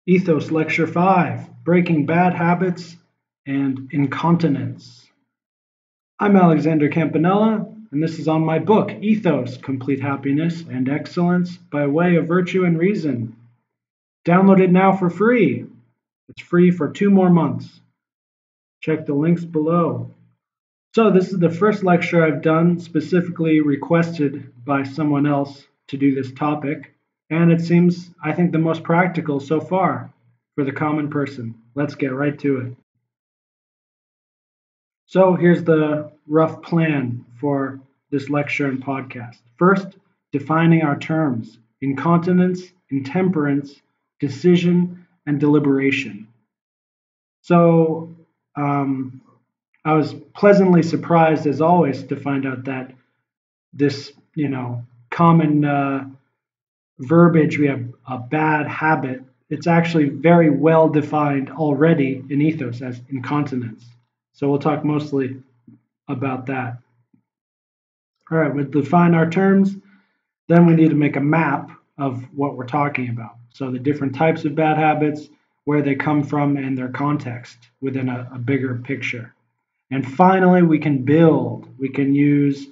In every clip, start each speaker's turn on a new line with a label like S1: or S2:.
S1: Ethos Lecture 5, Breaking Bad Habits and Incontinence. I'm Alexander Campanella, and this is on my book, Ethos, Complete Happiness and Excellence by Way of Virtue and Reason. Download it now for free. It's free for 2 more months. Check the links below. So this is the first lecture I've done specifically requested by someone else to do this topic. And it seems, I think, the most practical so far for the common person. Let's get right to it. So here's the rough plan for this lecture and podcast. First, defining our terms: incontinence, intemperance, decision, and deliberation. So I was pleasantly surprised, as always, to find out that this, common verbiage, we have a bad habit, it's actually very well defined already in ethos as incontinence. So we'll talk mostly about that. All right, we'll define our terms. Then we need to make a map of what we're talking about. So the different types of bad habits, where they come from, and their context within a bigger picture. And finally, we can build. We can use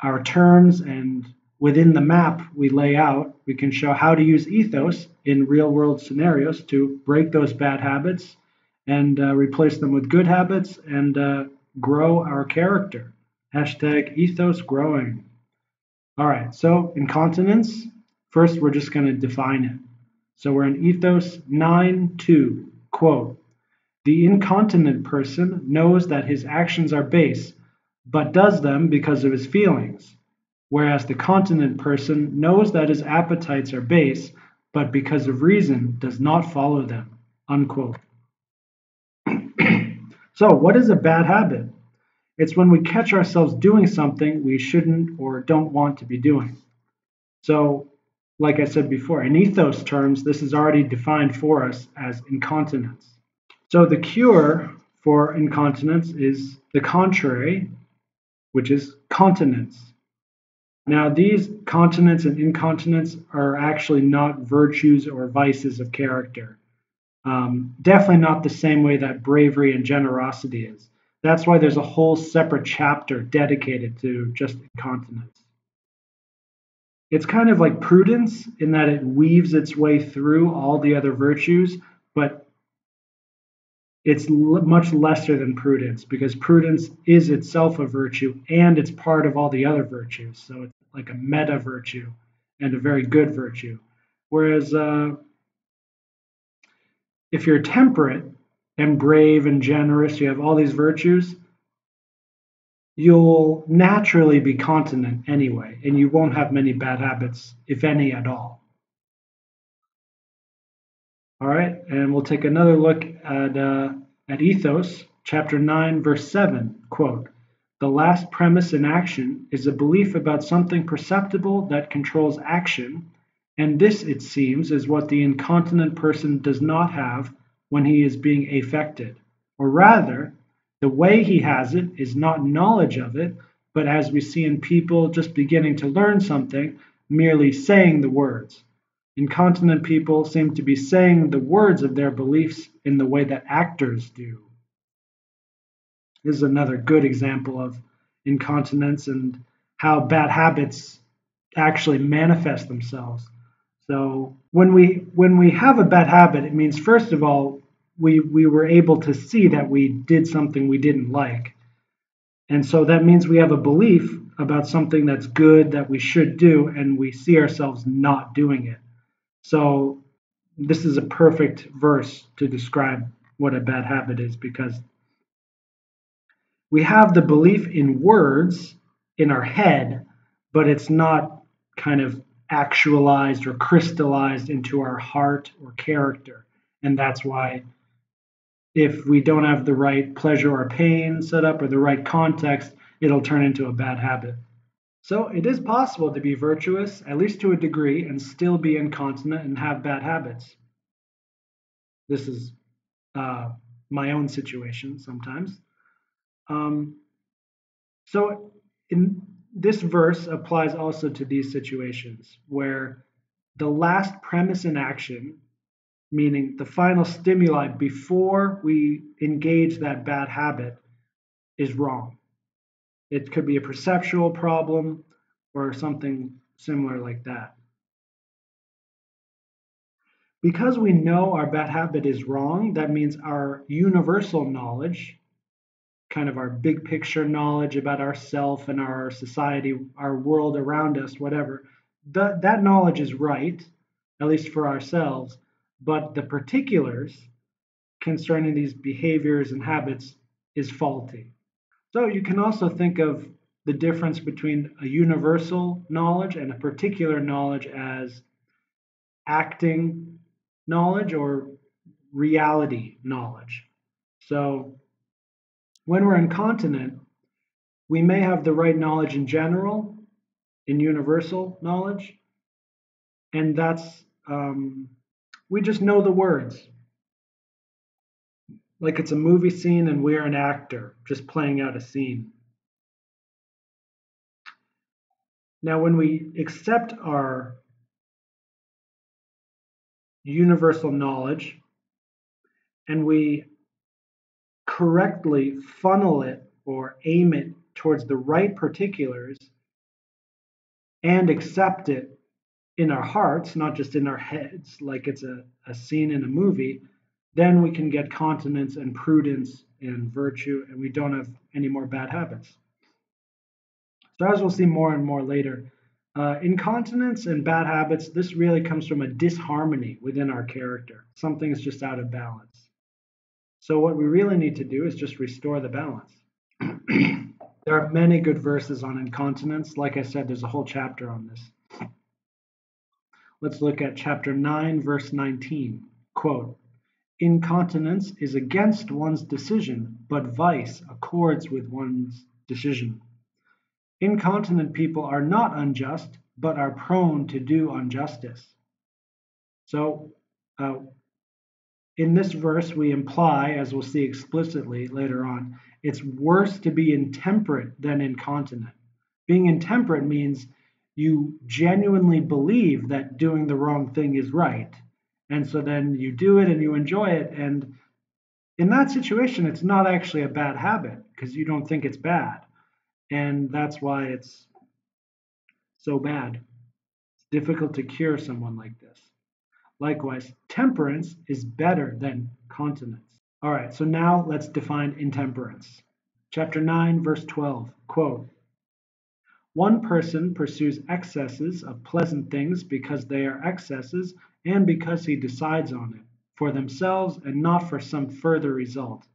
S1: our terms, and within the map we lay out, we can show how to use ethos in real world scenarios to break those bad habits and replace them with good habits and grow our character. Hashtag ethos growing. All right, so incontinence, first we're just going to define it. So we're in ethos 9.2, quote, "The incontinent person knows that his actions are base, but does them because of his feelings, whereas the continent person knows that his appetites are base, but because of reason does not follow them," unquote. So what is a bad habit? It's when we catch ourselves doing something we shouldn't or don't want to be doing. So, like I said before, in ethos terms, this is already defined for us as incontinence. So the cure for incontinence is the contrary, which is continence. Now, these continence and incontinence are actually not virtues or vices of character. Definitely not the same way that bravery and generosity is. That's why there's a whole separate chapter dedicated to just incontinence. It's kind of like prudence in that it weaves its way through all the other virtues, but it's much lesser than prudence, because prudence is itself a virtue and it's part of all the other virtues. So it's like a meta virtue and a very good virtue. Whereas if you're temperate and brave and generous, you have all these virtues, you'll naturally be continent anyway, and you won't have many bad habits, if any at all. All right, and we'll take another look at Ethos, chapter 9, verse 7, quote, "The last premise in action is a belief about something perceptible that controls action, and this, it seems, is what the incontinent person does not have when he is being affected. Or rather, the way he has it is not knowledge of it, but as we see in people just beginning to learn something, merely saying the words. Incontinent people seem to be saying the words of their beliefs in the way that actors do." This is another good example of incontinence and how bad habits actually manifest themselves. So when we have a bad habit, it means, first of all, we were able to see that we did something we didn't like. And so that means we have a belief about something that's good that we should do, and we see ourselves not doing it. So this is a perfect verse to describe what a bad habit is, because we have the belief in words in our head, but it's not kind of actualized or crystallized into our heart or character. And that's why if we don't have the right pleasure or pain set up or the right context, it'll turn into a bad habit. So it is possible to be virtuous, at least to a degree, and still be incontinent and have bad habits. This is my own situation sometimes. So in this verse applies also to these situations where the last premise in action meaning the final stimuli before we engage that bad habit is wrong. It could be a perceptual problem or something similar like that. Because we know our bad habit is wrong, that means our universal knowledge, kind of our big picture knowledge about ourself and our society, our world around us, whatever, that knowledge is right, at least for ourselves, but the particulars concerning these behaviors and habits is faulty. So you can also think of the difference between a universal knowledge and a particular knowledge as acting knowledge or reality knowledge. So when we're incontinent, we may have the right knowledge in general, in universal knowledge, and that's we just know the words. Like it's a movie scene and we're an actor just playing out a scene. Now, when we accept our universal knowledge and we correctly funnel it or aim it towards the right particulars and accept it in our hearts, not just in our heads, like it's a scene in a movie, then we can get continence and prudence and virtue, and we don't have any more bad habits. So, as we'll see more and more later, incontinence and bad habits, this really comes from a disharmony within our character. Something is just out of balance. So, what we really need to do is just restore the balance. There are many good verses on incontinence. Like I said, there's a whole chapter on this. Let's look at chapter 9, verse 19. Quote, incontinence is against one's decision, but vice accords with one's decision. Incontinent people are not unjust, but are prone to do injustice. So, in this verse, we imply, as we'll see explicitly later on, it's worse to be intemperate than incontinent. Being intemperate means you genuinely believe that doing the wrong thing is right. And so then you do it and you enjoy it. And in that situation, it's not actually a bad habit because you don't think it's bad. And that's why it's so bad. It's difficult to cure someone like this. Likewise, temperance is better than continence. All right, so now let's define intemperance. Chapter 9, verse 12, quote, one person pursues excesses of pleasant things because they are excesses and because he decides on it, for themselves and not for some further result.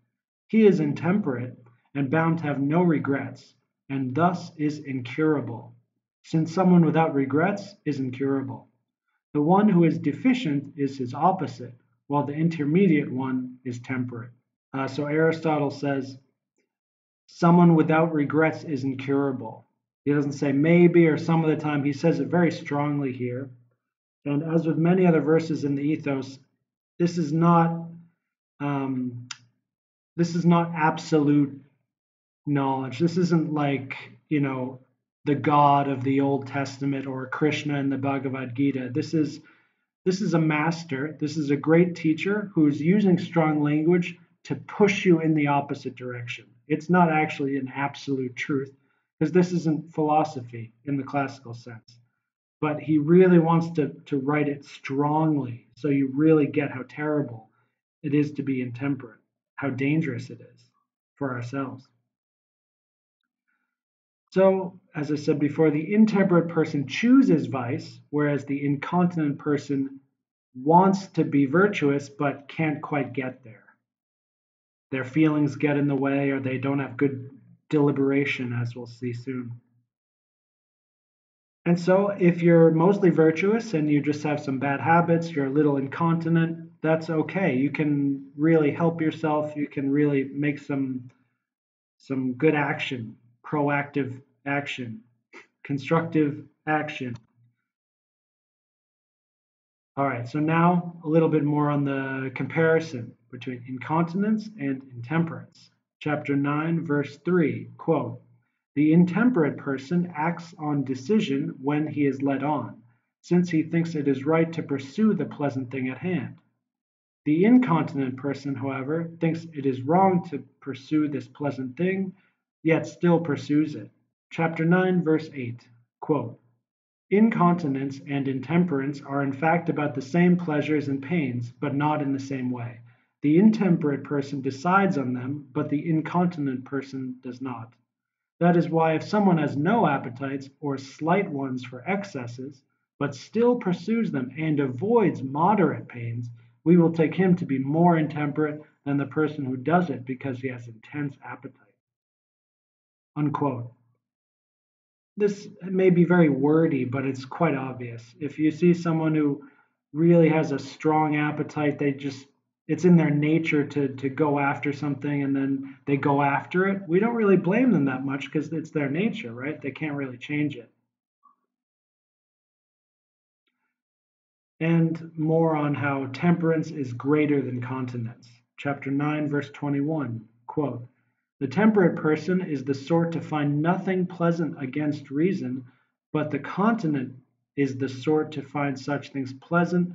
S1: He is intemperate and bound to have no regrets, and thus is incurable, since someone without regrets is incurable. The one who is deficient is his opposite, while the intermediate one is temperate. So Aristotle says, someone without regrets is incurable. He doesn't say maybe or some of the time. He says it very strongly here. And as with many other verses in the ethos, this is not absolute knowledge. This isn't like, the God of the Old Testament or Krishna in the Bhagavad Gita. This is a master. This is a great teacher who's using strong language to push you in the opposite direction. It's not actually an absolute truth, because this isn't philosophy in the classical sense. But he really wants to write it strongly so you really get how terrible it is to be intemperate, how dangerous it is for ourselves. So, as I said before, the intemperate person chooses vice, whereas the incontinent person wants to be virtuous but can't quite get there. Their feelings get in the way, or they don't have good deliberation, as we'll see soon. And so, if you're mostly virtuous and you just have some bad habits, you're a little incontinent, that's okay. You can really help yourself. You can really make some good action, proactive action, constructive action. All right, so now a little bit more on the comparison between incontinence and intemperance. Chapter 9, verse 3, quote, the intemperate person acts on decision when he is led on, since he thinks it is right to pursue the pleasant thing at hand. The incontinent person, however, thinks it is wrong to pursue this pleasant thing, yet still pursues it. Chapter 9, verse 8, quote, incontinence and intemperance are in fact about the same pleasures and pains, but not in the same way. The intemperate person decides on them, but the incontinent person does not. That is why if someone has no appetites or slight ones for excesses, but still pursues them and avoids moderate pains, we will take him to be more intemperate than the person who does it because he has intense appetite. Unquote. This may be very wordy, but it's quite obvious. If you see someone who really has a strong appetite, it's in their nature to go after something and then they go after it. We don't really blame them that much because it's their nature, right? They can't really change it. And more on how temperance is greater than continence. Chapter 9, verse 21, quote, the temperate person is the sort to find nothing pleasant against reason, but the continent is the sort to find such things pleasant,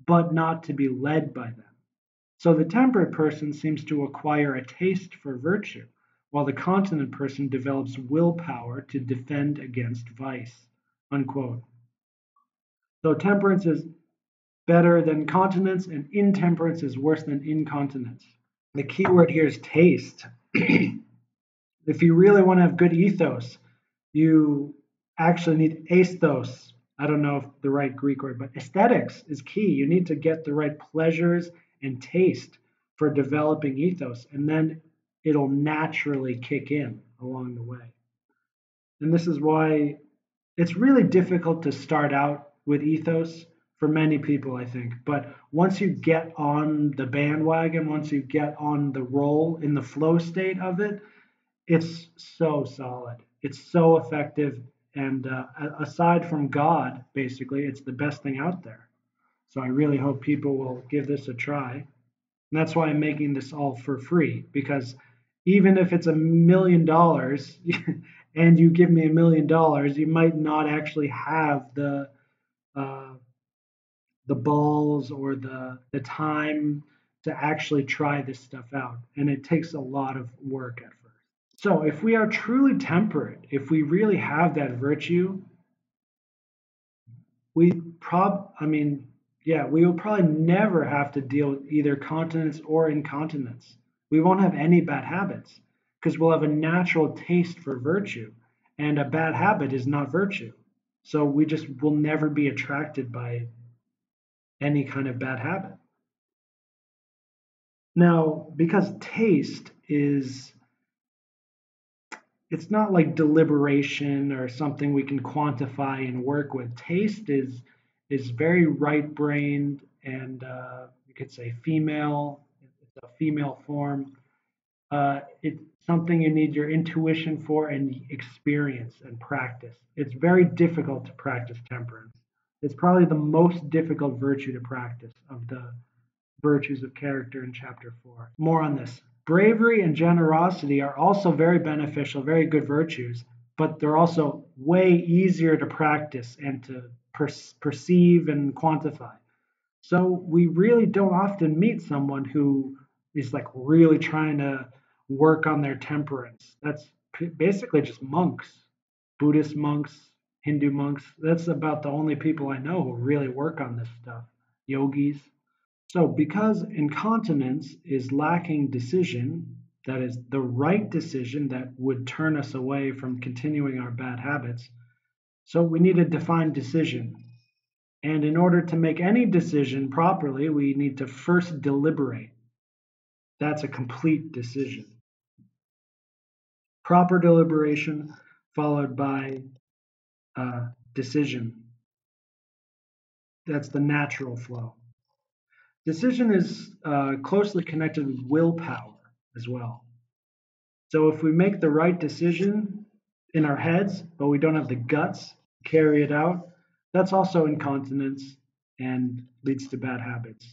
S1: but not to be led by them. So the temperate person seems to acquire a taste for virtue, while the continent person develops willpower to defend against vice. Unquote. So temperance is better than continence, and intemperance is worse than incontinence. The key word here is taste. If you really want to have good ethos, you actually need aesthos. I don't know if the right Greek word, but aesthetics is key. You need to get the right pleasures and taste for developing ethos, and then it'll naturally kick in along the way. And this is why it's really difficult to start out with ethos for many people, I think. But once you get on the bandwagon, once you get on the roll in the flow state of it, it's so solid. It's so effective. And aside from God, basically, it's the best thing out there. So I really hope people will give this a try. And that's why I'm making this all for free, because even if it's $1 million and you give me $1 million, you might not actually have the balls or the time to actually try this stuff out. And it takes a lot of work at first. So if we are truly temperate, if we really have that virtue, we will probably never have to deal with either continence or incontinence. We won't have any bad habits because we'll have a natural taste for virtue, and a bad habit is not virtue. So we just will never be attracted by any kind of bad habit. Now, because taste it's not like deliberation or something we can quantify and work with. Taste is very right-brained, and you could say female. It's a female form. It's something you need your intuition for and experience and practice. It's very difficult to practice temperance. It's probably the most difficult virtue to practice of the virtues of character in chapter 4. More on this. Bravery and generosity are also very beneficial, very good virtues, but they're also way easier to practice and to perceive and quantify. So we really don't often meet someone who is like really trying to work on their temperance. That's basically just monks, Buddhist monks, Hindu monks. That's about the only people I know who really work on this stuff. Yogis. So because incontinence is lacking decision, that is the right decision that would turn us away from continuing our bad habits, so we need a defined decision. And in order to make any decision properly, we need to first deliberate. That's a complete decision. Proper deliberation followed by decision. That's the natural flow. Decision is closely connected with willpower as well. So if we make the right decision in our heads, but we don't have the guts to carry it out, that's also incontinence and leads to bad habits.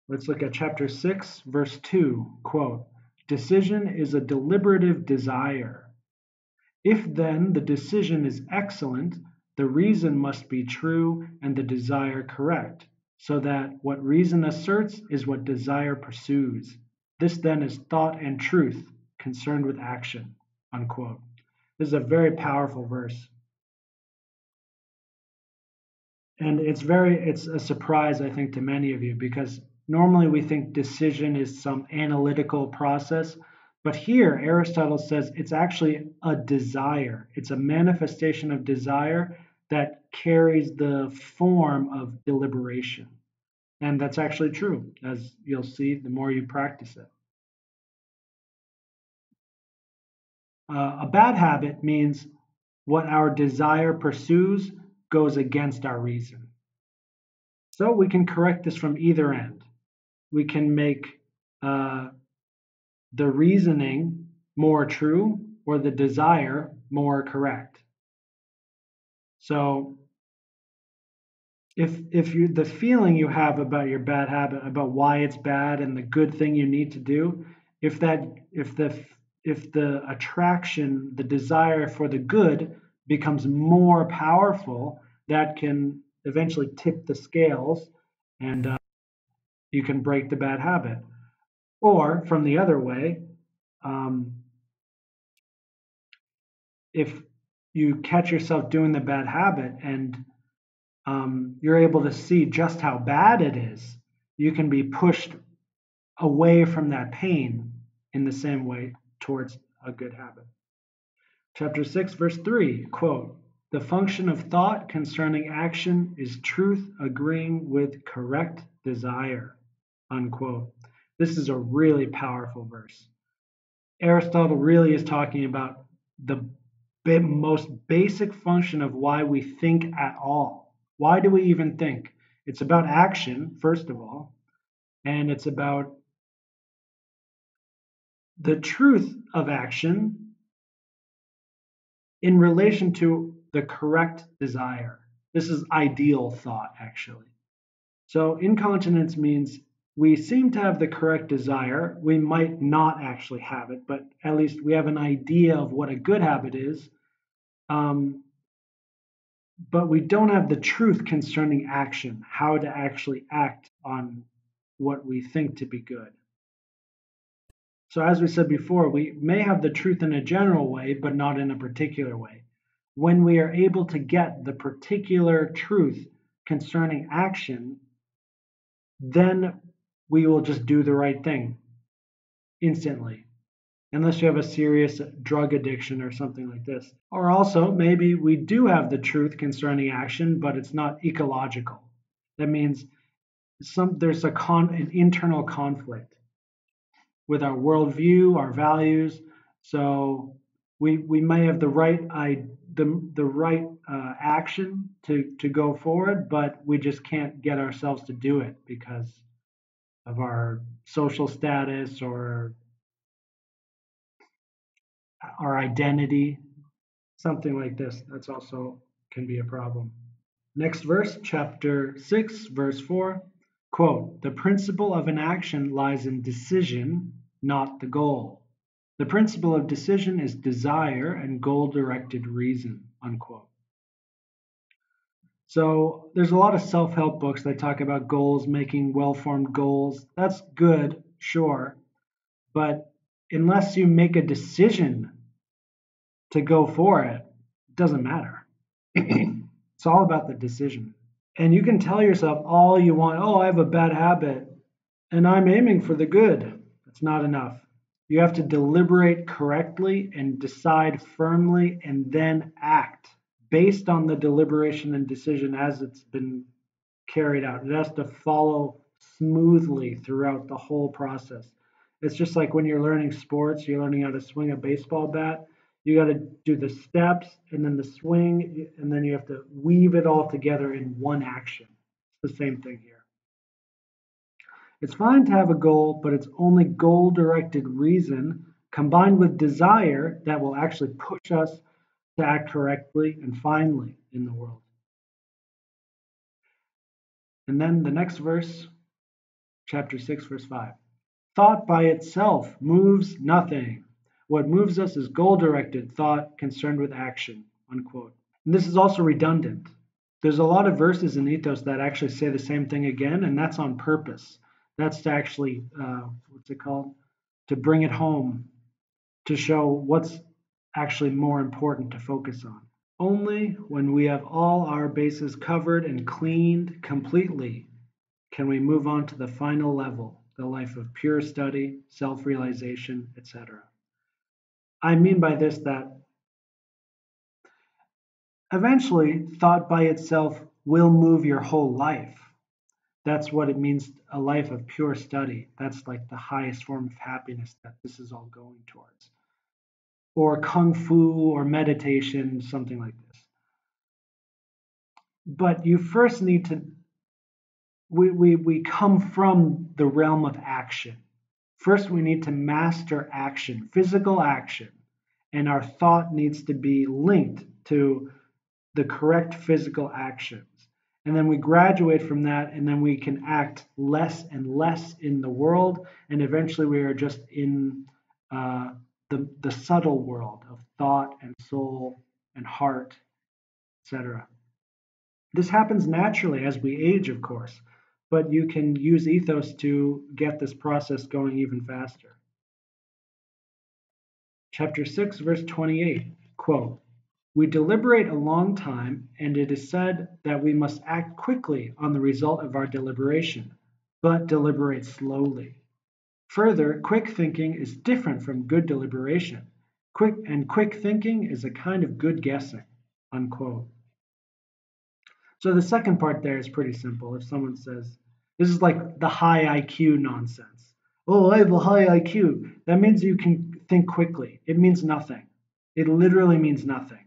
S1: Let's look at chapter 6, verse 2, quote, decision is a deliberative desire. If then the decision is excellent, The reason must be true and the desire correct, so that what reason asserts is what desire pursues. This then is thought and truth concerned with action. Unquote. This is a very powerful verse. And it's a surprise, I think, to many of you, because normally we think decision is some analytical process. But here, Aristotle says it's actually a desire. It's a manifestation of desire that carries the form of deliberation. And that's actually true, as you'll see the more you practice it. A bad habit means what our desire pursues goes against our reason. So we can correct this from either end. We can make the reasoning more true or the desire more correct. So if you the feeling you have about your bad habit, about why it's bad and the good thing you need to do, if the attraction, the desire for the good becomes more powerful, that can eventually tip the scales, and you can break the bad habit. Or from the other way, if you catch yourself doing the bad habit and you're able to see just how bad it is, you can be pushed away from that pain in the same way towards a good habit. Chapter 6, verse 3, quote, "The function of thought concerning action is truth agreeing with correct desire," unquote. This is a really powerful verse. Aristotle really is talking about the most basic function of why we think at all. Why do we even think? It's about action, first of all, and it's about the truth of action in relation to the correct desire. This is ideal thought, actually. So incontinence means we seem to have the correct desire. We might not actually have it, but at least we have an idea of what a good habit is. But we don't have the truth concerning action, how to actually act on what we think to be good. So as we said before, we may have the truth in a general way, but not in a particular way. When we are able to get the particular truth concerning action, then we will just do the right thing instantly, unless you have a serious drug addiction or something like this. Or also, maybe we do have the truth concerning action, but it's not ecological. That means there's an internal conflict with our worldview, our values. So we may have the right action to go forward, but we just can't get ourselves to do it because of our social status or our identity, something like this. That's also can be a problem. Next verse, chapter 6, verse 4, quote, "The principle of an action lies in decision, not the goal. The principle of decision is desire and goal-directed reason," unquote. So there's a lot of self-help books that talk about goals, making well-formed goals. That's good, sure. But unless you make a decision to go for it, it doesn't matter. It's all about the decision. And you can tell yourself all you want, oh, I have a bad habit and I'm aiming for the good. That's not enough. You have to deliberate correctly and decide firmly and then act based on the deliberation and decision as it's been carried out. It has to follow smoothly throughout the whole process. It's just like when you're learning sports, you're learning how to swing a baseball bat. You got to do the steps and then the swing, and then you have to weave it all together in one action. It's the same thing here. It's fine to have a goal, but it's only goal-directed reason combined with desire that will actually push us to act correctly and finely in the world. And then the next verse, chapter 6, verse 5. Thought by itself moves nothing. What moves us is goal-directed thought concerned with action, unquote. And this is also redundant. There's a lot of verses in Ethos that actually say the same thing again, and that's on purpose. That's to actually, what's it called? To bring it home, to show what's actually more important to focus on. Only when we have all our bases covered and cleaned completely can we move on to the final level, the life of pure study, self-realization, etc. I mean by this that eventually thought by itself will move your whole life. That's what it means, a life of pure study. That's like the highest form of happiness that this is all going towards. Or kung fu or meditation, something like this. But you first need to, we come from the realm of action. First, we need to master action, physical action, and our thought needs to be linked to the correct physical actions. And then we graduate from that, and then we can act less and less in the world, and eventually we are just in the subtle world of thought and soul and heart, etc. This happens naturally as we age, of course, but you can use ethos to get this process going even faster. Chapter 6, verse 28, quote, "We deliberate a long time, and it is said that we must act quickly on the result of our deliberation, but deliberate slowly. Further, quick thinking is different from good deliberation. Quick thinking is a kind of good guessing." Unquote. So the second part there is pretty simple. If someone says, this is like the high IQ nonsense. Oh, I have a high IQ. That means you can think quickly. It means nothing. It literally means nothing.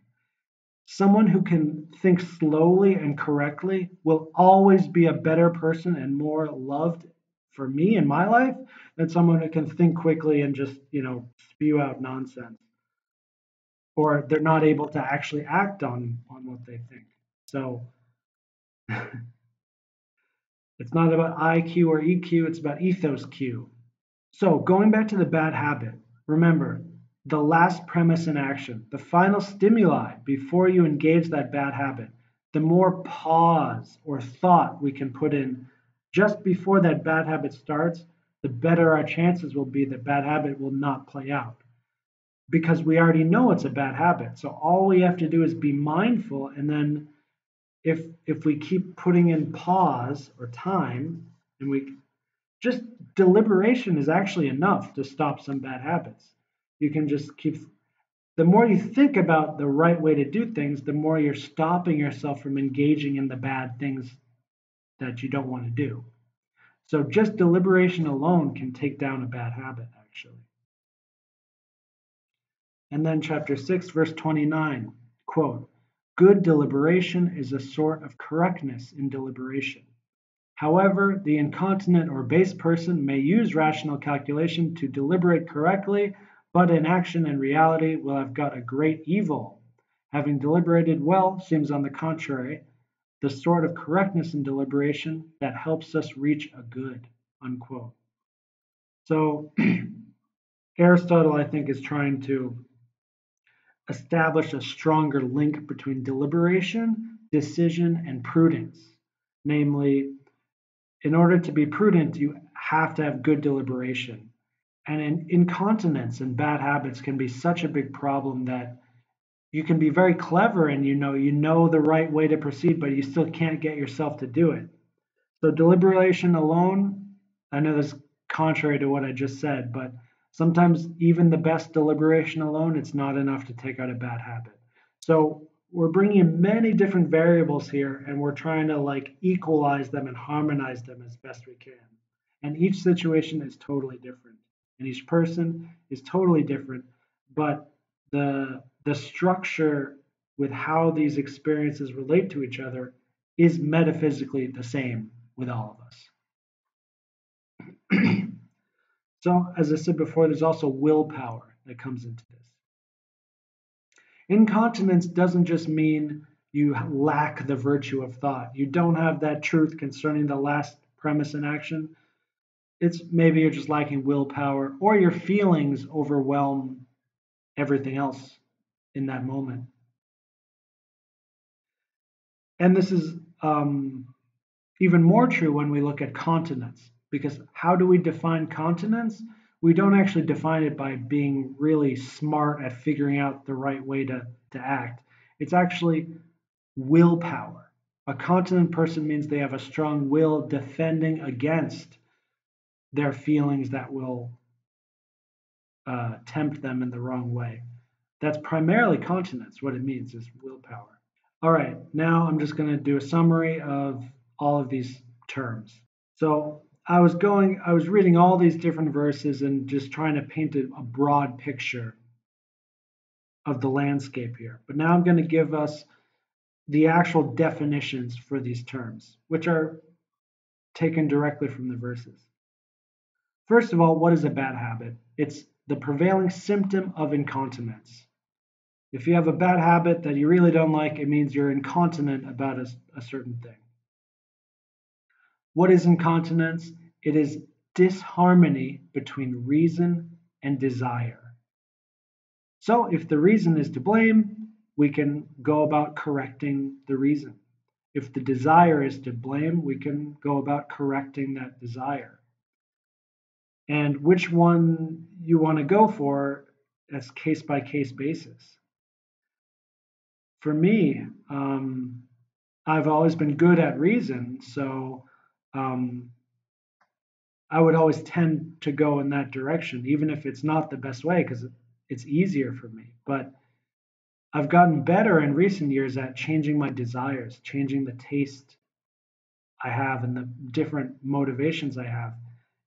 S1: Someone who can think slowly and correctly will always be a better person and more loved for me in my life than someone who can think quickly and just, spew out nonsense. Or they're not able to actually act on what they think. So it's not about IQ or EQ, it's about ethos Q. So going back to the bad habit, remember the last premise in action, the final stimuli before you engage that bad habit, the more pause or thought we can put in just before that bad habit starts, the better our chances will be that bad habit will not play out. Because we already know it's a bad habit. So all we have to do is be mindful, and then if we keep putting in pause or time, and we just deliberation is actually enough to stop some bad habits. You can just keep, the more you think about the right way to do things, the more you're stopping yourself from engaging in the bad things that you don't want to do. So just deliberation alone can take down a bad habit, actually. And then chapter 6, verse 29, quote, "Good deliberation is a sort of correctness in deliberation. However, the incontinent or base person may use rational calculation to deliberate correctly, but in action and reality will have got a great evil. Having deliberated well seems, on the contrary, the sort of correctness in deliberation that helps us reach a good." Unquote. So Aristotle, I think, is trying to establish a stronger link between deliberation, decision, and prudence. Namely, in order to be prudent, you have to have good deliberation. And incontinence and bad habits can be such a big problem that you can be very clever and you know the right way to proceed, but you still can't get yourself to do it. So deliberation alone, I know that's contrary to what I just said, but sometimes even the best deliberation alone, it's not enough to take out a bad habit. So we're bringing in many different variables here, and we're trying to like equalize them and harmonize them as best we can. And each situation is totally different, and each person is totally different, but the structure with how these experiences relate to each other is metaphysically the same with all of us. So, as I said before, there's also willpower that comes into this. Incontinence doesn't just mean you lack the virtue of thought. You don't have that truth concerning the last premise in action. It's maybe you're just lacking willpower, or your feelings overwhelm everything else in that moment. And this is even more true when we look at continence, because how do we define continence? We don't actually define it by being really smart at figuring out the right way to act. It's actually willpower. A continent person means they have a strong will defending against their feelings that will tempt them in the wrong way. That's primarily continence. What it means is willpower. All right, now I'm just going to do a summary of all of these terms. So I was reading all these different verses and just trying to paint a broad picture of the landscape here. But now I'm going to give us the actual definitions for these terms, which are taken directly from the verses. First of all, what is a bad habit? It's the prevailing symptom of incontinence. If you have a bad habit that you really don't like, it means you're incontinent about a certain thing. What is incontinence? It is disharmony between reason and desire. So if the reason is to blame, we can go about correcting the reason. If the desire is to blame, we can go about correcting that desire. And which one you want to go for as case by case basis. For me, I've always been good at reason, so I would always tend to go in that direction, even if it's not the best way, because it's easier for me. But I've gotten better in recent years at changing my desires, changing the taste I have and the different motivations I have.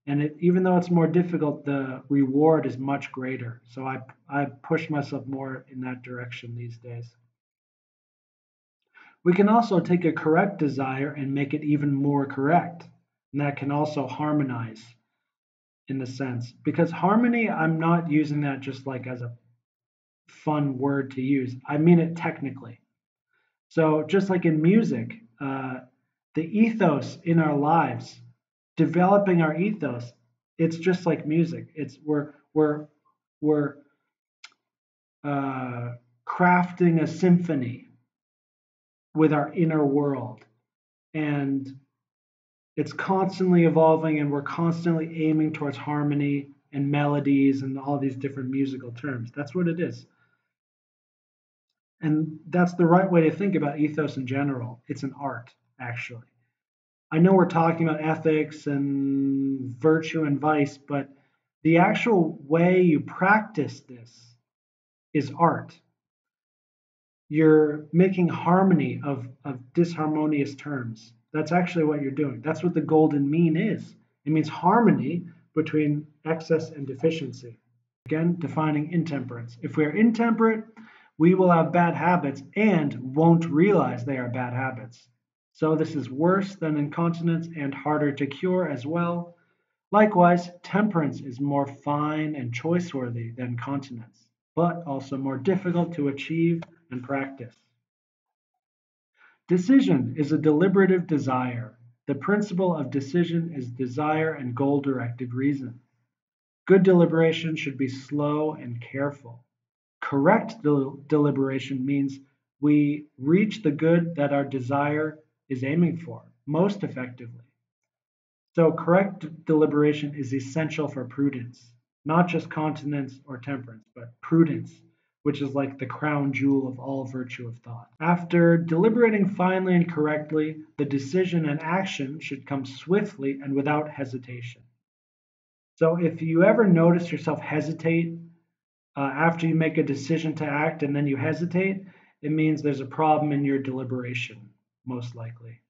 S1: And even though it's more difficult, the reward is much greater. So I push myself more in that direction these days. We can also take a correct desire and make it even more correct. And that can also harmonize in the sense. Because harmony, I'm not using that just like as a fun word to use. I mean it technically. So just like in music, the ethos in our lives, developing our ethos, it's just like music. It's we're crafting a symphony with our inner world, and it's constantly evolving, and we're constantly aiming towards harmony and melodies and all these different musical terms. That's what it is. And that's the right way to think about ethos in general. It's an art, actually. I know we're talking about ethics and virtue and vice, but the actual way you practice this is art. You're making harmony of disharmonious terms. That's actually what you're doing. That's what the golden mean is. It means harmony between excess and deficiency. Again, defining intemperance. If we are intemperate, we will have bad habits and won't realize they are bad habits. So this is worse than incontinence and harder to cure as well. Likewise, temperance is more fine and choice-worthy than continence, but also more difficult to achieve and practice. Decision is a deliberative desire. The principle of decision is desire and goal-directed reason. Good deliberation should be slow and careful. Correct deliberation means we reach the good that our desire is aiming for most effectively. So correct deliberation is essential for prudence, not just continence or temperance, but prudence, which is like the crown jewel of all virtue of thought. After deliberating finely and correctly, the decision and action should come swiftly and without hesitation. So if you ever notice yourself hesitate after you make a decision to act and then you hesitate, it means there's a problem in your deliberation, most likely.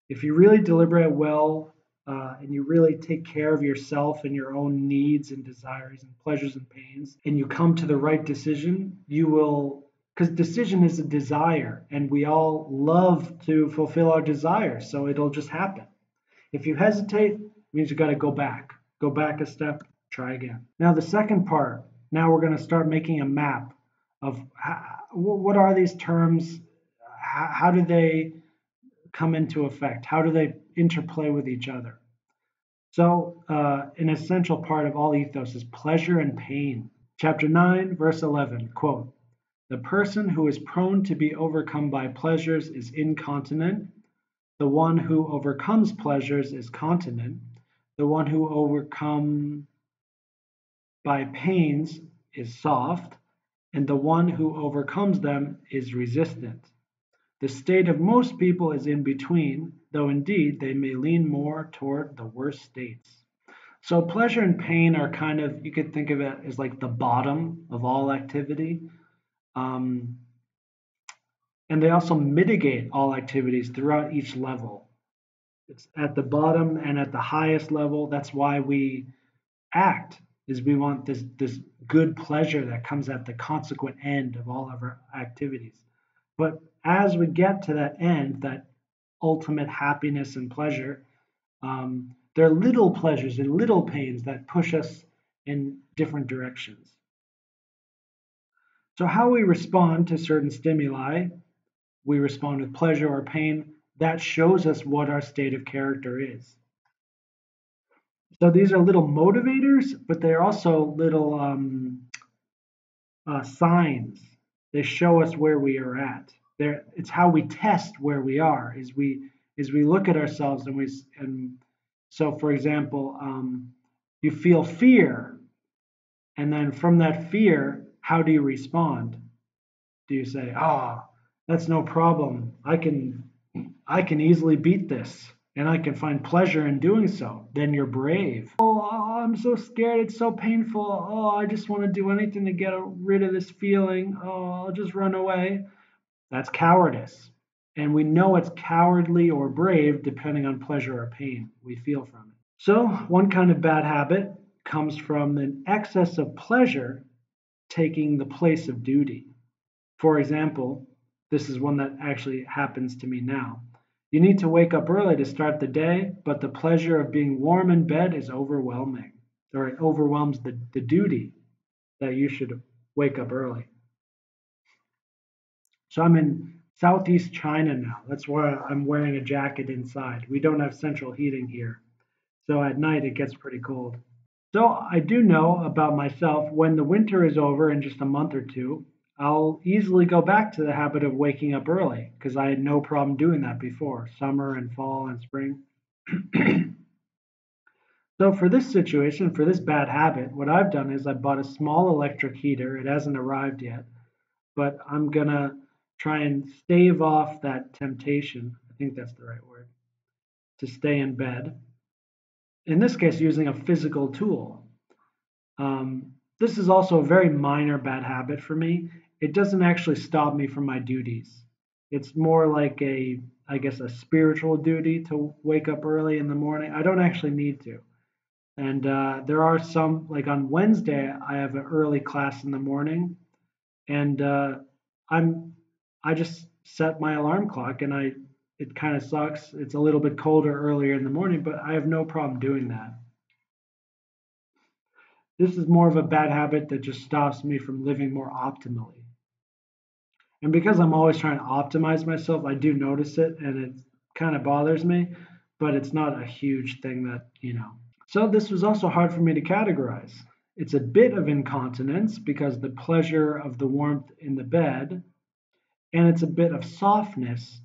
S1: If you really deliberate well and you really take care of yourself and your own needs and desires and pleasures and pains, and you come to the right decision, you will, because decision is a desire, and we all love to fulfill our desires, so it'll just happen. If you hesitate, it means you got to go back a step, try again. Now, the second part, now we're going to start making a map of what are these terms, how do they come into effect? How do they interplay with each other? So, an essential part of all ethos is pleasure and pain. Chapter 9, verse 11, quote, The person who is prone to be overcome by pleasures is incontinent. The one who overcomes pleasures is continent. The one who overcomes by pains is soft, and the one who overcomes them is resistant. The state of most people is in between, though indeed they may lean more toward the worst states. So pleasure and pain are kind of, you could think of it as like the bottom of all activity. Um, and they also mitigate all activities throughout each level. It's at the bottom and at the highest level. That's why we act, is we want this good pleasure that comes at the consequent end of all of our activities. But as we get to that end, that ultimate happiness and pleasure, there are little pleasures and little pains that push us in different directions. So how we respond to certain stimuli, we respond with pleasure or pain, that shows us what our state of character is. So these are little motivators, but they're also little signs. They show us where we are at. It's how we test where we are. Is we look at ourselves and so, for example, you feel fear, and then from that fear, how do you respond? Do you say, "Ah, oh, that's no problem. I can easily beat this, and I can find pleasure in doing so"? Then you're brave. Oh, I'm so scared. It's so painful. Oh, I just want to do anything to get rid of this feeling. Oh, I'll just run away. That's cowardice. And we know it's cowardly or brave depending on pleasure or pain we feel from it. So, one kind of bad habit comes from an excess of pleasure taking the place of duty. For example, this is one that actually happens to me now. You need to wake up early to start the day, but the pleasure of being warm in bed is overwhelming, or it overwhelms the duty that you should wake up early. So I'm in Southeast China now. That's why I'm wearing a jacket inside. We don't have central heating here. So at night it gets pretty cold. So I do know about myself, when the winter is over in just a month or two, I'll easily go back to the habit of waking up early because I had no problem doing that before, summer and fall and spring. So for this situation, for this bad habit, what I've done is I bought a small electric heater. It hasn't arrived yet, but I'm gonna try and stave off that temptation. I think that's the right word, to stay in bed. In this case, using a physical tool. This is also a very minor bad habit for me. It doesn't actually stop me from my duties. It's more like I guess, a spiritual duty to wake up early in the morning. I don't actually need to. And there are some, like on Wednesday, I have an early class in the morning, and I just set my alarm clock, and it kind of sucks. It's a little bit colder earlier in the morning, but I have no problem doing that. This is more of a bad habit that just stops me from living more optimally. And because I'm always trying to optimize myself, I do notice it and it kind of bothers me, but it's not a huge thing that. So this was also hard for me to categorize. It's a bit of incontinence because the pleasure of the warmth in the bed, and it's a bit of softness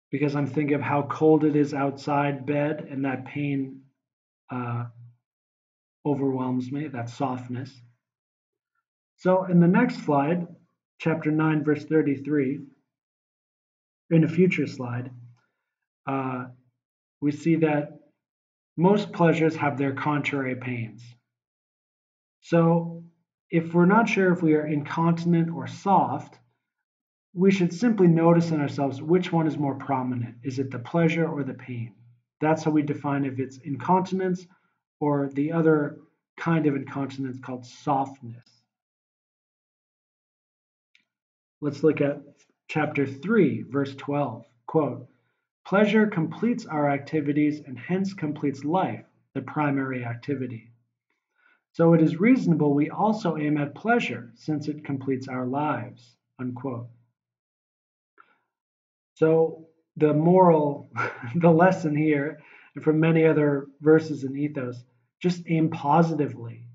S1: because I'm thinking of how cold it is outside bed and that pain uh, overwhelms me, that softness. So in the next slide, chapter 9, verse 33, in a future slide, we see that most pleasures have their contrary pains. So if we're not sure if we are incontinent or soft, we should simply notice in ourselves which one is more prominent. Is it the pleasure or the pain? That's how we define if it's incontinence or the other kind of incontinence called softness. Let's look at chapter 3, verse 12. Quote, "Pleasure completes our activities and hence completes life, the primary activity. So it is reasonable we also aim at pleasure since it completes our lives." Unquote. So the moral, the lesson here, and from many other verses in Ethos, just aim positively.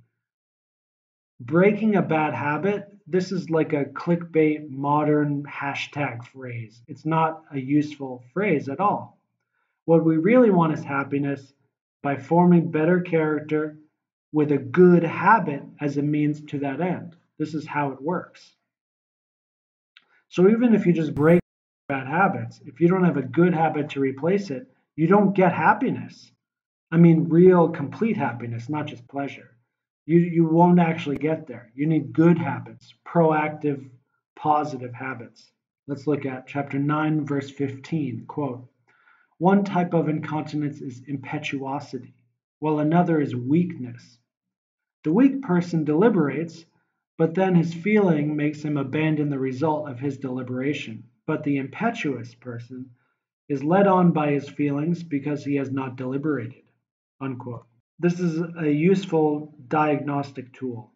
S1: Breaking a bad habit, this is like a clickbait modern hashtag phrase. It's not a useful phrase at all. What we really want is happiness by forming better character with a good habit as a means to that end. This is how it works. So even if you just break bad habits, if you don't have a good habit to replace it, you don't get happiness. I mean, real, complete happiness, not just pleasure. You won't actually get there. You need good habits, proactive, positive habits. Let's look at chapter 9, verse 15. Quote, one type of incontinence is impetuosity, while another is weakness. The weak person deliberates, but then his feeling makes him abandon the result of his deliberation. But the impetuous person is led on by his feelings because he has not deliberated. Unquote. This is a useful diagnostic tool.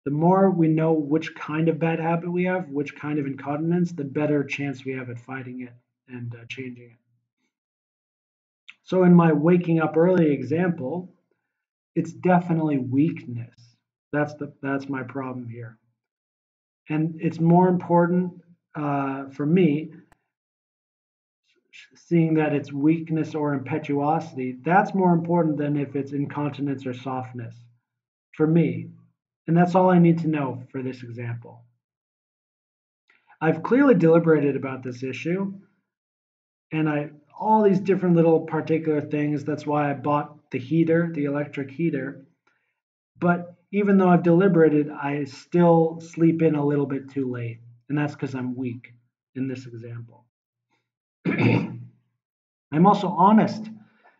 S1: The more we know which kind of bad habit we have, which kind of incontinence, the better chance we have at fighting it and changing it. So in my waking up early example, it's definitely weakness. That's my problem here. And it's more important for me, seeing that it's weakness or impetuosity, that's more important than if it's incontinence or softness for me. And that's all I need to know for this example. I've clearly deliberated about this issue, and all these different little particular things. That's why I bought the heater, the electric heater. But even though I've deliberated, I still sleep in a little bit too late. And that's because I'm weak in this example. I'm also honest.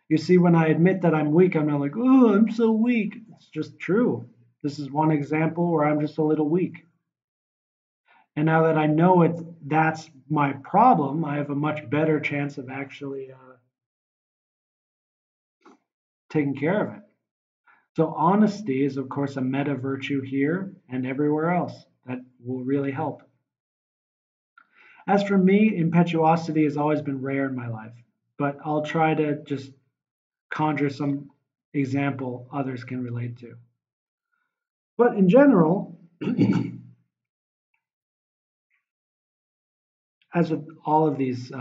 S1: You see, when I admit that I'm weak, I'm not like, oh, I'm so weak. It's just true. This is one example where I'm just a little weak. And now that I know that's my problem, I have a much better chance of actually taking care of it. So honesty is, of course, a meta virtue here and everywhere else that will really help. As for me, impetuosity has always been rare in my life, but I'll try to just conjure some example others can relate to. But in general, as with all of these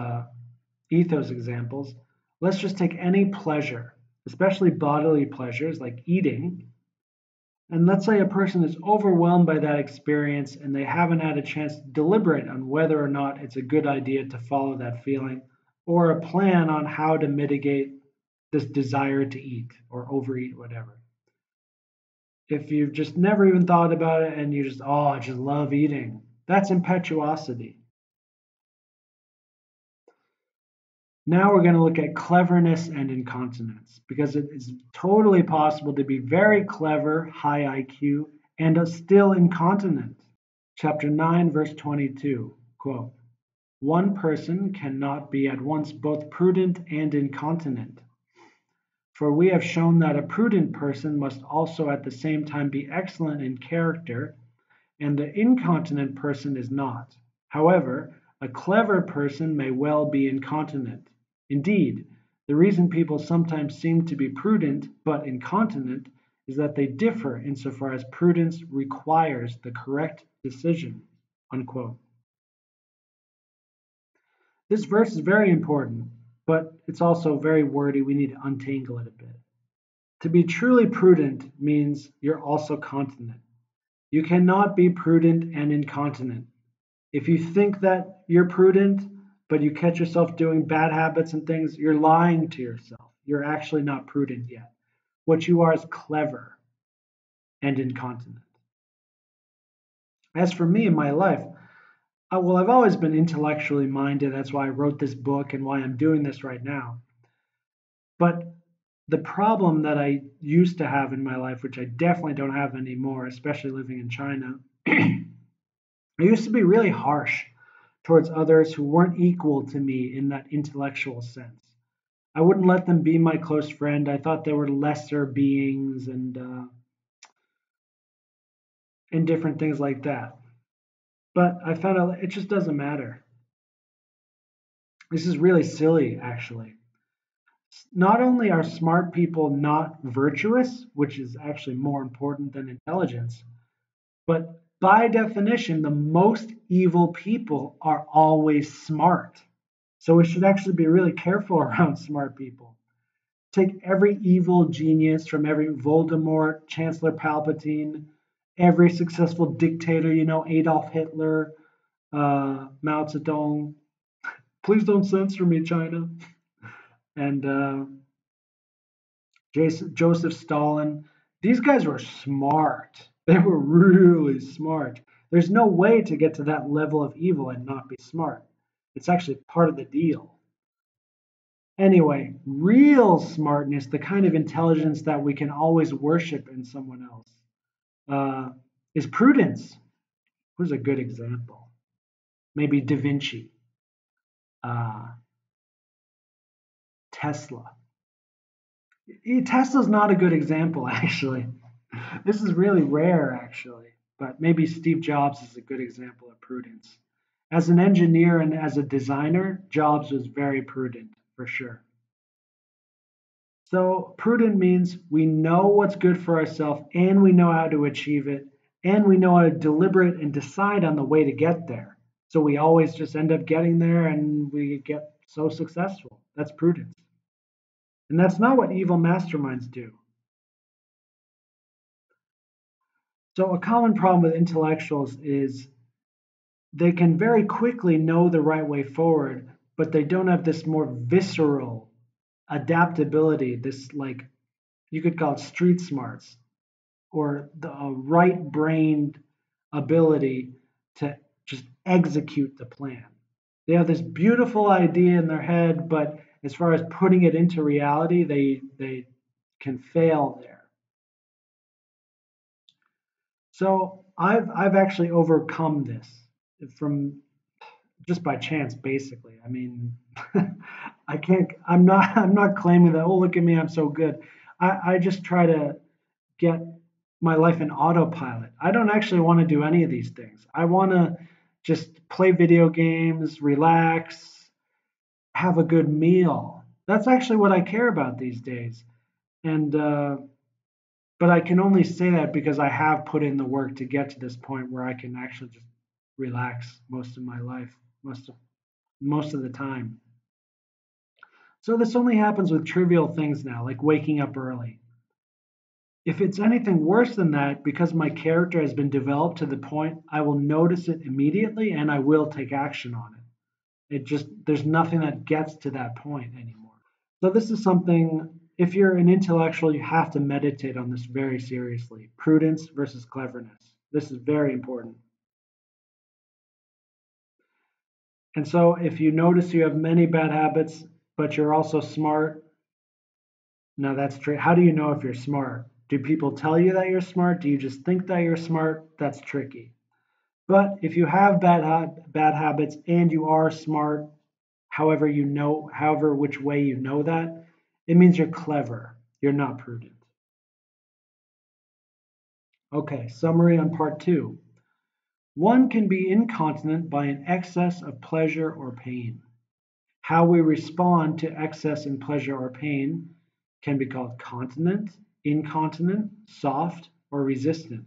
S1: ethos examples, let's just take any pleasure, especially bodily pleasures like eating, and let's say a person is overwhelmed by that experience and they haven't had a chance to deliberate on whether or not it's a good idea to follow that feeling or a plan on how to mitigate this desire to eat or overeat, whatever. If you've just never even thought about it and you just, oh, I just love eating, that's impetuosity. Now we're going to look at cleverness and incontinence because it is totally possible to be very clever, high IQ, and still incontinent. Chapter 9, verse 22, quote, one person cannot be at once both prudent and incontinent. For we have shown that a prudent person must also at the same time be excellent in character, and the incontinent person is not. However, a clever person may well be incontinent. Indeed, the reason people sometimes seem to be prudent but incontinent is that they differ insofar as prudence requires the correct decision. Unquote. This verse is very important, but it's also very wordy. We need to untangle it a bit. To be truly prudent means you're also continent. You cannot be prudent and incontinent. If you think that you're prudent, but you catch yourself doing bad habits and things, you're lying to yourself. You're actually not prudent yet. What you are is clever and incontinent. As for me in my life, well, I've always been intellectually minded. That's why I wrote this book and why I'm doing this right now. But the problem that I used to have in my life, which I definitely don't have anymore, especially living in China, I used to be really harsh towards others who weren't equal to me in that intellectual sense. I wouldn't let them be my close friend. I thought they were lesser beings and different things like that. But I found out it just doesn't matter. This is really silly, actually. Not only are smart people not virtuous, which is actually more important than intelligence, But by definition, the most evil people are always smart. So we should actually be really careful around smart people. Take every evil genius from every Voldemort, Chancellor Palpatine, every successful dictator, Adolf Hitler, Mao Zedong. Please don't censor me, China. And Joseph Stalin. These guys were smart. They were really smart. There's no way to get to that level of evil and not be smart. It's actually part of the deal. Anyway, real smartness, the kind of intelligence that we can always worship in someone else, is prudence. Who's a good example? Maybe Da Vinci, uh, Tesla. Tesla's not a good example, actually. This is really rare, actually. But maybe Steve Jobs is a good example of prudence. As an engineer and as a designer, Jobs was very prudent, for sure. So, prudent means we know what's good for ourselves and we know how to achieve it and we know how to deliberate and decide on the way to get there. So, we always just end up getting there and we get so successful. That's prudence. And that's not what evil masterminds do. So, a common problem with intellectuals is they can very quickly know the right way forward, but they don't have this more visceral adaptability, this like you could call it street smarts or the right brained ability to just execute the plan. They have this beautiful idea in their head, but as far as putting it into reality, they can fail there. So I've actually overcome this from just by chance, basically. I mean, I can't. I'm not claiming that. Oh, look at me, I'm so good. I just try to get my life in autopilot. I don't actually want to do any of these things. I want to just play video games, relax, have a good meal. That's actually what I care about these days. And but I can only say that because I have put in the work to get to this point where I can actually just relax most of my life, most of the time. So this only happens with trivial things now, like waking up early. If it's anything worse than that, because my character has been developed to the point, I will notice it immediately and I will take action on it. There's nothing that gets to that point anymore. So this is something, if you're an intellectual, you have to meditate on this very seriously. Prudence versus cleverness. This is very important. And so if you notice you have many bad habits, but you're also smart, now that's true. How do you know if you're smart? Do people tell you that you're smart? Do you just think that you're smart? That's tricky. But if you have bad habits and you are smart, however which way you know that, it means you're clever. You're not prudent. Okay, summary on part two. One can be incontinent by an excess of pleasure or pain. How we respond to excess in pleasure or pain can be called continent, incontinent, soft, or resistant.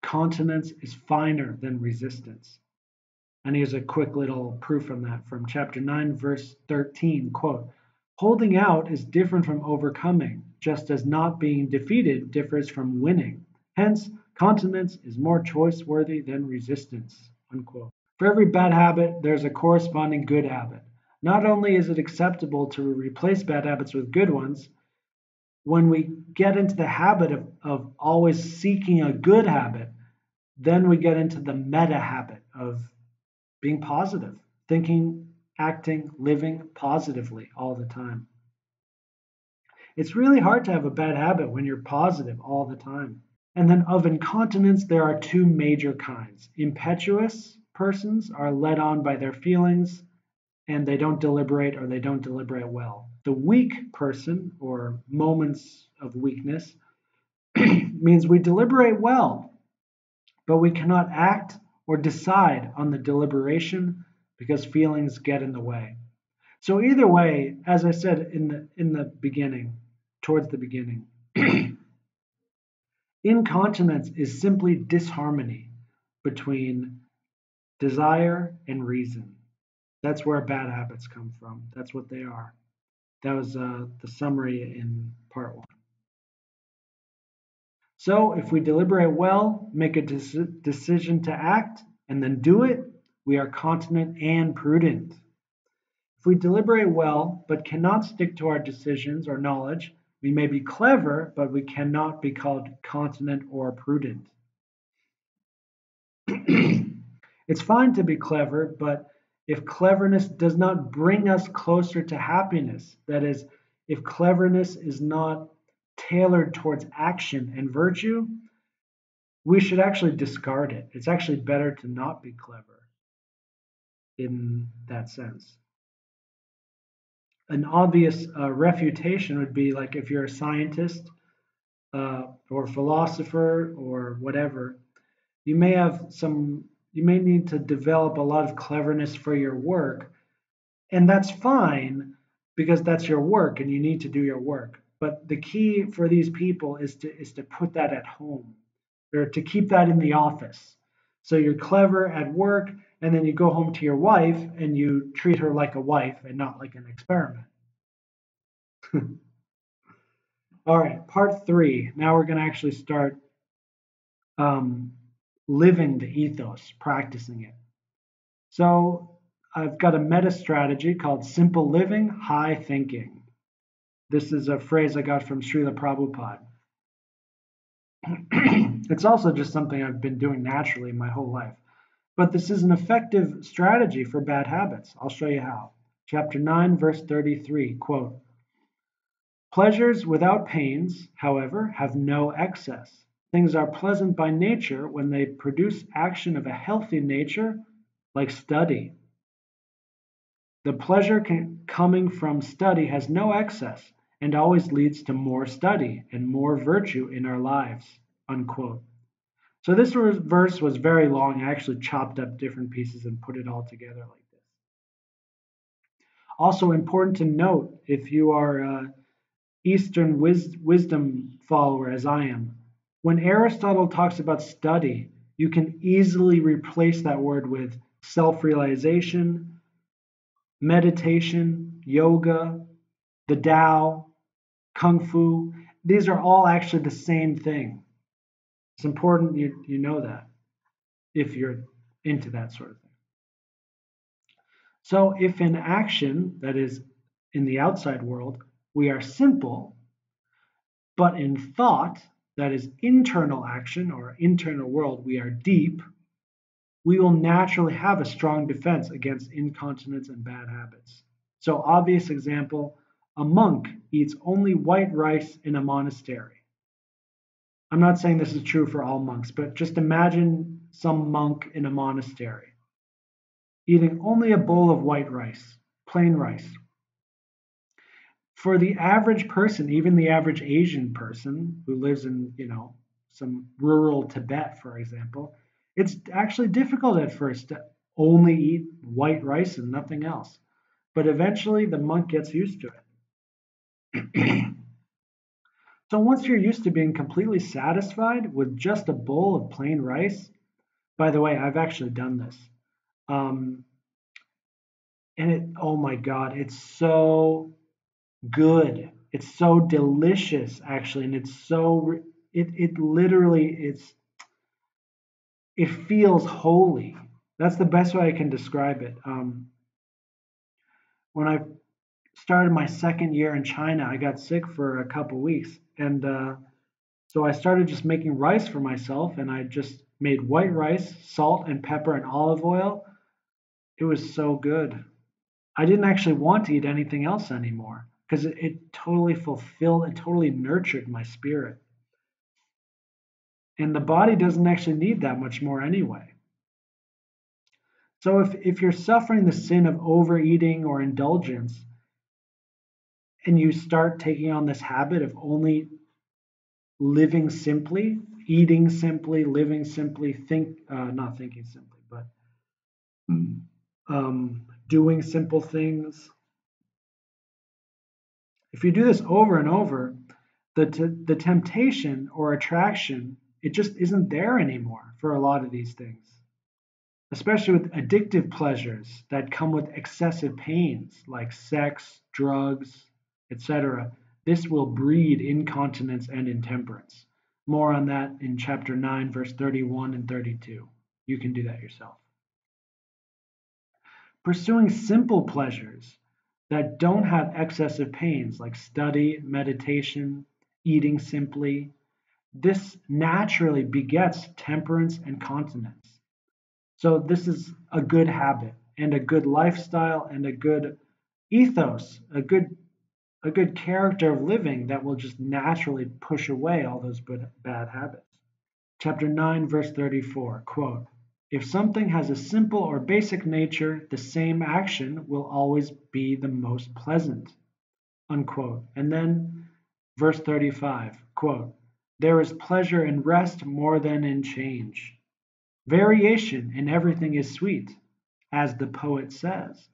S1: Continence is finer than resistance. And here's a quick little proof from that from chapter 9, verse 13, quote, holding out is different from overcoming, just as not being defeated differs from winning. Hence, continence is more choice-worthy than resistance, unquote. For every bad habit, there's a corresponding good habit. Not only is it acceptable to replace bad habits with good ones, when we get into the habit of always seeking a good habit, then we get into the meta habit of being positive, thinking, acting, living positively all the time. It's really hard to have a bad habit when you're positive all the time. And then of incontinence, there are two major kinds. Impetuous persons are led on by their feelings and they don't deliberate or they don't deliberate well. The weak person, or moments of weakness, means we deliberate well, but we cannot act or decide on the deliberation because feelings get in the way. So either way, as I said in the beginning, towards the beginning, Incontinence is simply disharmony between desire and reason. That's where bad habits come from. That's what they are. That was the summary in part one. So if we deliberate well, make a decision to act, and then do it, we are continent and prudent. If we deliberate well, but cannot stick to our decisions or knowledge, we may be clever, but we cannot be called continent or prudent. It's fine to be clever, but if cleverness does not bring us closer to happiness, that is, if cleverness is not tailored towards action and virtue, we should actually discard it. It's actually better to not be clever in that sense. An obvious refutation would be like if you're a scientist or philosopher or whatever, you may have some, you may need to develop a lot of cleverness for your work, and that's fine because that's your work and you need to do your work. But the key for these people is to put that at home or to keep that in the office. So you're clever at work, and then you go home to your wife and you treat her like a wife and not like an experiment. All right, part three. Now we're going to actually start um, living the ethos, practicing it. So I've got a meta strategy called simple living, high thinking. This is a phrase I got from Srila Prabhupada. It's also just something I've been doing naturally my whole life. But this is an effective strategy for bad habits. I'll show you how. Chapter 9, verse 33, quote, pleasures without pains, however, have no excess. Things are pleasant by nature when they produce action of a healthy nature, like study. The pleasure coming from study has no excess and always leads to more study and more virtue in our lives. Unquote. So this verse was very long. I actually chopped up different pieces and put it all together like this. Also important to note, if you are Eastern wisdom follower as I am, when Aristotle talks about study, you can easily replace that word with self-realization, meditation, yoga, the Tao, Kung Fu. These are all actually the same thing. It's important you know that if you're into that sort of thing. So if in action, that is in the outside world, we are simple, but in thought, that is internal action or internal world, we are deep, we will naturally have a strong defense against incontinence and bad habits. So obvious example, a monk eats only white rice in a monastery. I'm not saying this is true for all monks, but just imagine some monk in a monastery eating only a bowl of white rice, plain rice. For the average person, even the average Asian person who lives in, some rural Tibet, for example, it's actually difficult at first to only eat white rice and nothing else. But eventually the monk gets used to it. So once you're used to being completely satisfied with just a bowl of plain rice, by the way, I've actually done this. Um, and oh my God, it's so good. It's so delicious, actually, and it's so it literally it feels holy. That's the best way I can describe it. When I started my second year in China, I got sick for a couple weeks, and so I started just making rice for myself, and I just made white rice, salt and pepper and olive oil. It was so good. I didn't actually want to eat anything else anymore because it totally fulfilled, it totally nurtured my spirit. And the body doesn't actually need that much more anyway. So if you're suffering the sin of overeating or indulgence, and you start taking on this habit of only living simply, eating simply, living simply, not thinking simply, but doing simple things. If you do this over and over, The temptation or attraction, it just isn't there anymore for a lot of these things, especially with addictive pleasures that come with excessive pains like sex, drugs, etc. This will breed incontinence and intemperance. More on that in chapter 9, verse 31 and 32. You can do that yourself. Pursuing simple pleasures that don't have excessive pains like study, meditation, eating simply, this naturally begets temperance and continence. So this is a good habit and a good lifestyle and a good ethos, a good character of living that will just naturally push away all those bad habits. Chapter 9, verse 34, quote, if something has a simple or basic nature, the same action will always be the most pleasant, unquote. And then verse 35, quote, there is pleasure in rest more than in change. Variation in everything is sweet, as the poet says,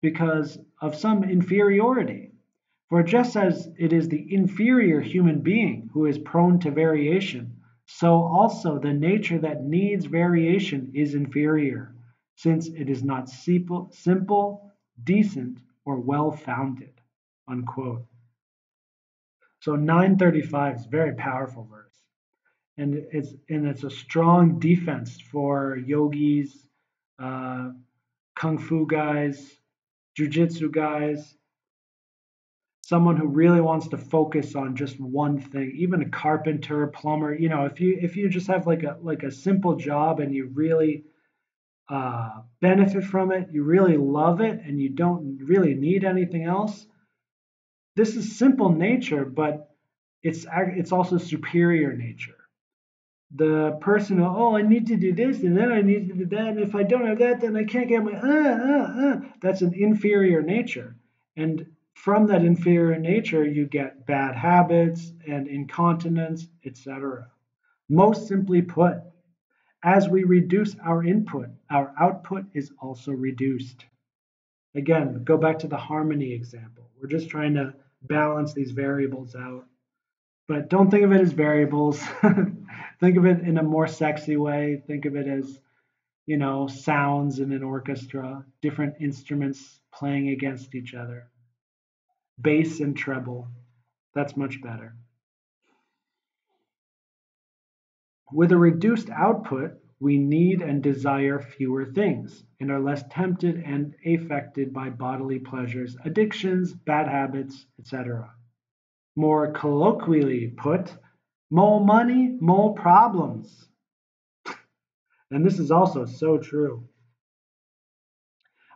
S1: because of some inferiority. For just as it is the inferior human being who is prone to variation, so also the nature that needs variation is inferior, since it is not simple, decent, or well-founded. Unquote. So 935 is a very powerful verse. And it's a strong defense for yogis, kung fu guys, jujitsu guys, someone who really wants to focus on just one thing, even a carpenter, plumber. If you just have like a simple job and you really benefit from it, you really love it, and you don't really need anything else. This is simple nature, but it's also superior nature. The person who, oh, I need to do this and then I need to do that, and if I don't have that, then I can't get my That's an inferior nature, and from that inferior nature, you get bad habits and incontinence, etc. Most simply put, as we reduce our input, our output is also reduced. Again, go back to the harmony example. We're just trying to balance these variables out. But don't think of it as variables. Think of it in a more sexy way. Think of it as, sounds in an orchestra, different instruments playing against each other. Bass and treble. That's much better. With a reduced output, we need and desire fewer things and are less tempted and affected by bodily pleasures, addictions, bad habits, etc. More colloquially put, more money, more problems. And this is also so true.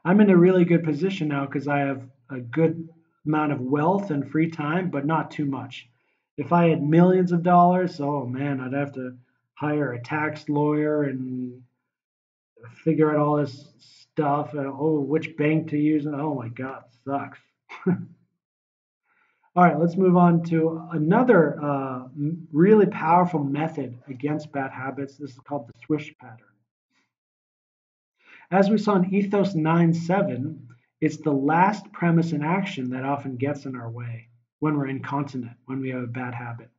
S1: I'm in a really good position now because I have a good amount of wealth and free time, but not too much. If I had millions of dollars, oh man, I'd have to hire a tax lawyer and figure out all this stuff and which bank to use. And oh my God, it sucks. All right, let's move on to another really powerful method against bad habits. This is called the swish pattern. As we saw in Ethos 9.7, it's the last premise in action that often gets in our way when we're incontinent, when we have a bad habit.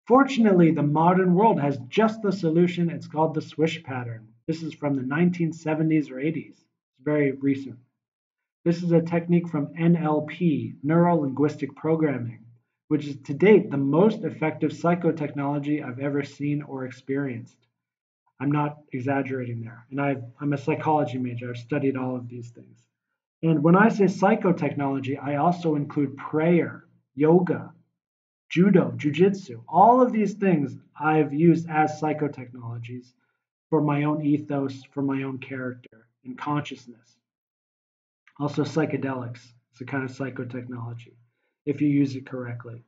S1: Fortunately, the modern world has just the solution. It's called the swish pattern. This is from the 1970s or 80s. It's very recent. This is a technique from NLP, Neuro-Linguistic Programming, which is to date the most effective psychotechnology I've ever seen or experienced. I'm not exaggerating there. And I'm a psychology major. I've studied all of these things. And when I say psychotechnology, I also include prayer, yoga, judo, jujitsu. All of these things I've used as psychotechnologies for my own ethos, for my own character and consciousness. Also psychedelics. It's a kind of psychotechnology if you use it correctly.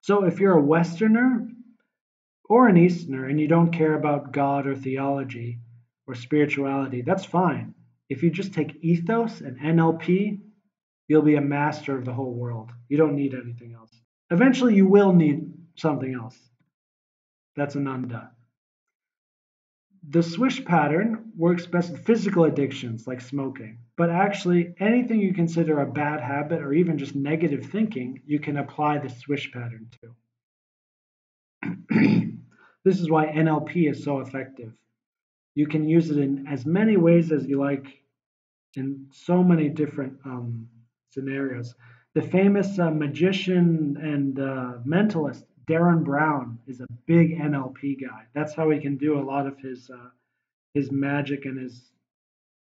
S1: So if you're a Westerner or an Easterner and you don't care about God or theology or spirituality, that's fine. If you just take ethos and NLP, you'll be a master of the whole world. You don't need anything else. Eventually, you will need something else. That's Ananda. The swish pattern works best with physical addictions like smoking, but actually anything you consider a bad habit or even just negative thinking, you can apply the swish pattern to. This is why NLP is so effective. You can use it in as many ways as you like in so many different scenarios. The famous magician and mentalist Darren Brown is a big NLP guy. That's how he can do a lot of his magic and his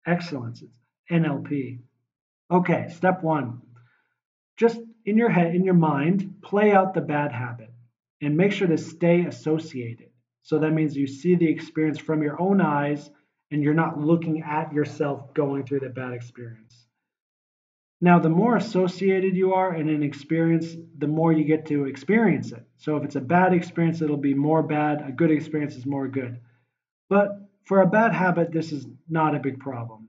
S1: excellence. It's NLP. Okay, step one. Just in your head, in your mind, play out the bad habit and make sure to stay associated. So that means you see the experience from your own eyes and you're not looking at yourself going through the bad experience. Now, the more associated you are in an experience, the more you get to experience it. So if it's a bad experience, it'll be more bad. A good experience is more good. But for a bad habit, this is not a big problem.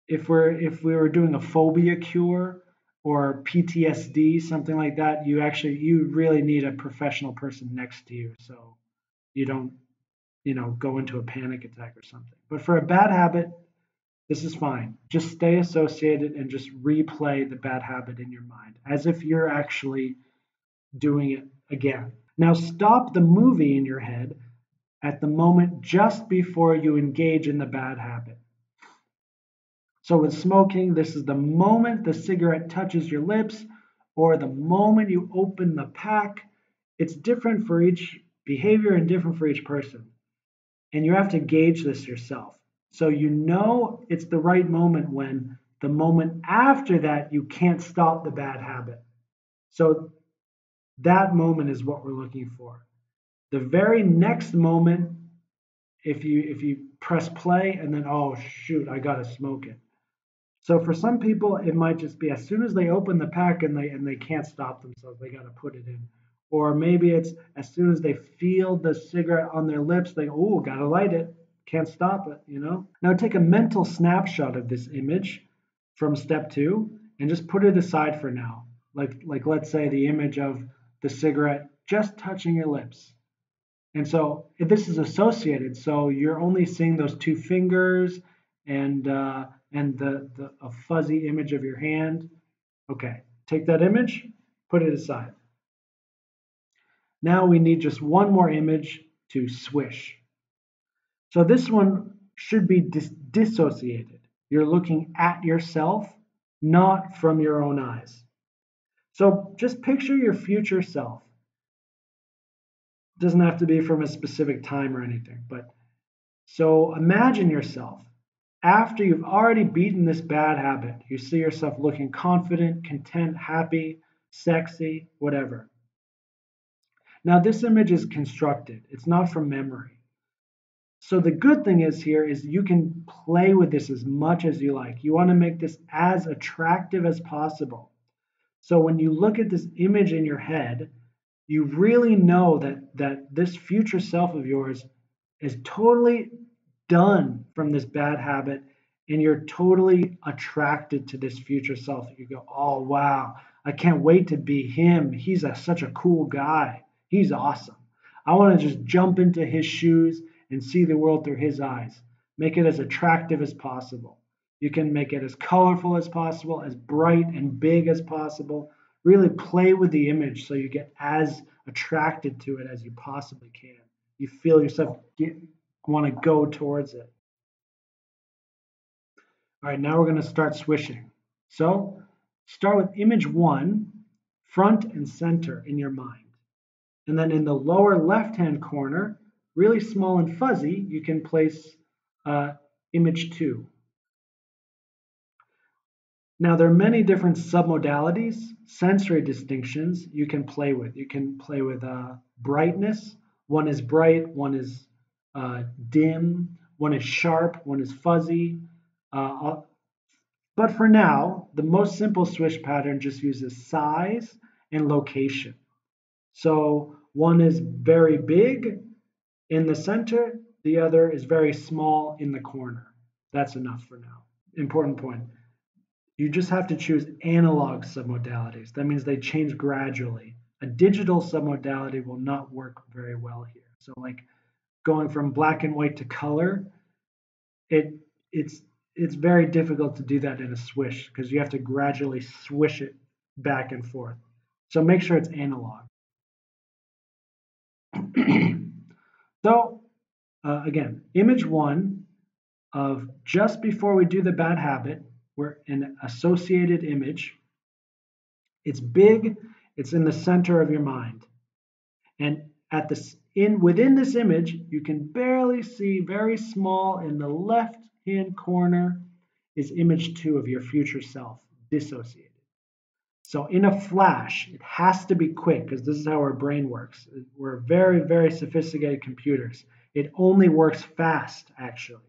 S1: If we were doing a phobia cure or PTSD, something like that, you really need a professional person next to you so you don't, go into a panic attack or something. But for a bad habit, this is fine. Just stay associated and just replay the bad habit in your mind as if you're actually doing it again. Now stop the movie in your head at the moment just before you engage in the bad habit. So with smoking, this is the moment the cigarette touches your lips or the moment you open the pack. It's different for each behavior and different for each person. And you have to gauge this yourself. So you know it's the right moment when the moment after that you can't stop the bad habit. So that moment is what we're looking for. The very next moment, if you press play and then, oh shoot, I gotta smoke it. So for some people, it might just be as soon as they open the pack and they can't stop themselves, they got to put it in. Or maybe it's as soon as they feel the cigarette on their lips, they got to light it, can't stop it. Now take a mental snapshot of this image from step 2 and just put it aside for now. Like let's say the image of the cigarette just touching your lips. And so if this is associated, so you're only seeing those 2 fingers and a fuzzy image of your hand. Okay, take that image, put it aside. Now we need just one more image to swish. So this one should be dissociated. You're looking at yourself, not from your own eyes. So just picture your future self. It doesn't have to be from a specific time or anything, but so imagine yourself after you've already beaten this bad habit. You see yourself looking confident, content, happy, sexy, whatever. Now, this image is constructed, it's not from memory. So, the good thing is here is you can play with this as much as you like. You want to make this as attractive as possible. So, when you look at this image in your head, you really know that this future self of yours is totally done from this bad habit and you're totally attracted to this future self. You go, oh wow, I can't wait to be him. He's such a cool guy. He's awesome. I want to just jump into his shoes and see the world through his eyes. Make it as attractive as possible. You can make it as colorful as possible, as bright and big as possible. Really play with the image so you get as attracted to it as you possibly can. You feel yourself want to go towards it. All right, now we're going to start swishing. So start with image 1, front and center in your mind. And then in the lower left-hand corner, really small and fuzzy, you can place image 2. Now, there are many different submodalities, sensory distinctions you can play with. You can play with brightness. One is bright, one is dim, one is sharp, one is fuzzy. But for now, the most simple swish pattern just uses size and location. So one is very big in the center, the other is very small in the corner. That's enough for now. Important point. You just have to choose analog submodalities. That means they change gradually. A digital submodality will not work very well here. So like going from black and white to color, it it's it's very difficult to do that in a swish because you have to gradually swish it back and forth. So make sure it's analog. So again, image one of just before we do the bad habit, we're an associated image. It's big, it's in the center of your mind. And at this within this image, you can barely see very small in the left hand corner is image two of your future self, dissociated. So in a flash, it has to be quick because this is how our brain works. We're very, very sophisticated computers. It only works fast, actually.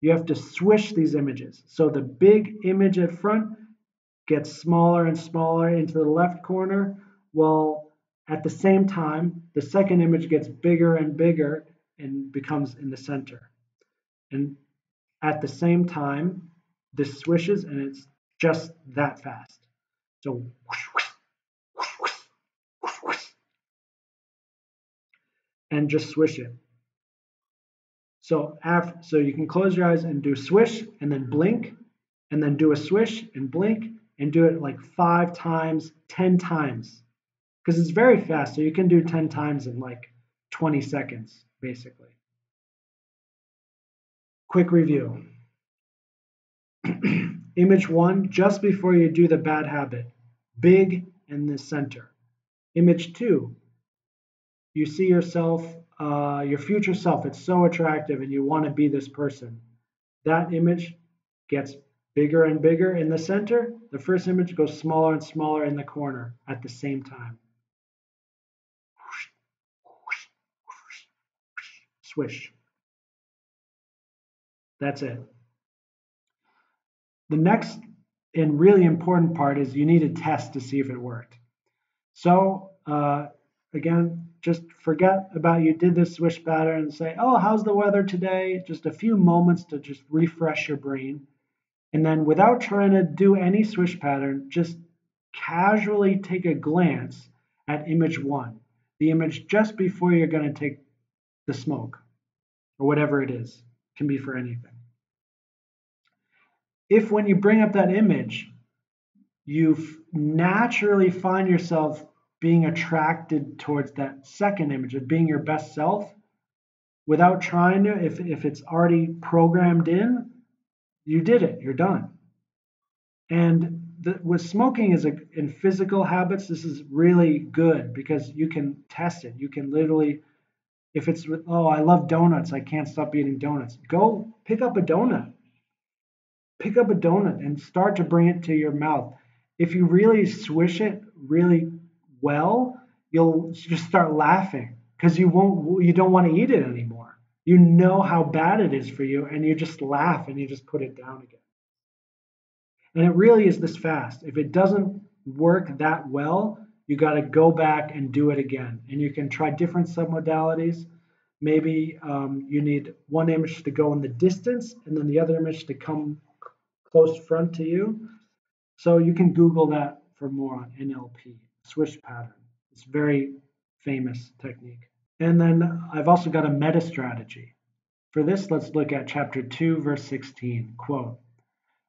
S1: You have to swish these images. So the big image at front gets smaller and smaller into the left corner, while at the same time, the second image gets bigger and bigger and becomes in the center. And at the same time, this swishes and it's just that fast. So and just swish it. So you can close your eyes and do swish and then blink and then do a swish and blink and do it like 5 times, 10 times. Because it's very fast. So you can do 10 times in like 20 seconds, basically. Quick review. Image one, just before you do the bad habit, big in the center. Image two, you see yourself, your future self, it's so attractive and you want to be this person. That image gets bigger and bigger in the center. The first image goes smaller and smaller in the corner at the same time. Swish. That's it. The next and really important part is you need a test to see if it worked. So again, just forget about you did this swish pattern and say, oh, how's the weather today? Just a few moments to just refresh your brain. And then without trying to do any swish pattern, just casually take a glance at image one, the image just before you're going to take the smoke or whatever it is. It can be for anything. If when you bring up that image, you naturally find yourself being attracted towards that second image of being your best self without trying to, if it's already programmed in, you did it, you're done. And with smoking in physical habits, this is really good because you can test it. You can literally, if it's, oh, I love donuts, I can't stop eating donuts, go pick up a donut. Pick up a donut and start to bring it to your mouth. If you really swish it really well, you'll just start laughing because you don't want to eat it anymore. You know how bad it is for you and you just laugh and you just put it down again. And it really is this fast. If it doesn't work that well, you got to go back and do it again. And you can try different submodalities. Maybe you need one image to go in the distance and then the other image to come close front to you. So you can Google that for more on NLP, swish pattern. It's a very famous technique. And then I've also got a meta strategy. For this, let's look at chapter 2, verse 16. Quote,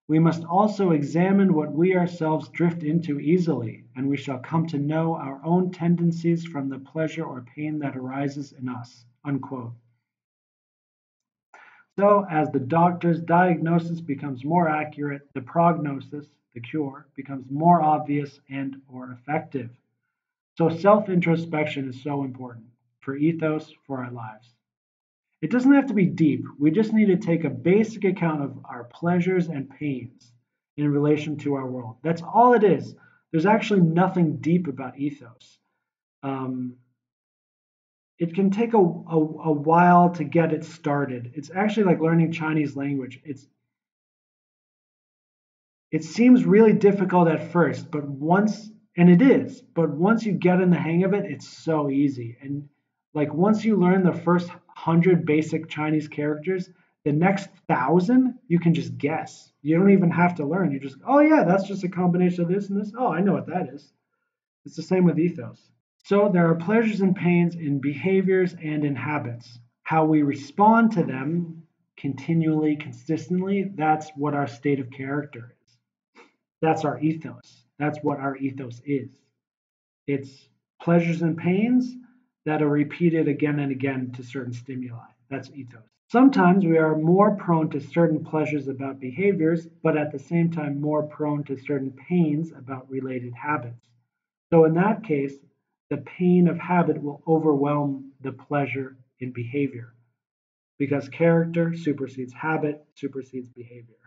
S1: we must also examine what we ourselves drift into easily, and we shall come to know our own tendencies from the pleasure or pain that arises in us. Unquote. So, as the doctor's diagnosis becomes more accurate, the prognosis, the cure, becomes more obvious and or effective. So, self-introspection is so important for ethos, for our lives. It doesn't have to be deep. We just need to take a basic account of our pleasures and pains in relation to our world. That's all it is. There's actually nothing deep about ethos. It can take a while to get it started. It's actually like learning Chinese language. It seems really difficult at first, but once you get in the hang of it, it's so easy. And like once you learn the first 100 basic Chinese characters, the next 1,000 you can just guess. You don't even have to learn. You just, oh yeah, that's just a combination of this and this. Oh, I know what that is. It's the same with ethos. So there are pleasures and pains in behaviors and in habits. How we respond to them continually, consistently, that's what our state of character is. That's our ethos. That's what our ethos is. It's pleasures and pains that are repeated again and again to certain stimuli. That's ethos. Sometimes we are more prone to certain pleasures about behaviors, but at the same time more prone to certain pains about related habits. So in that case, the pain of habit will overwhelm the pleasure in behavior because character supersedes habit, supersedes behavior,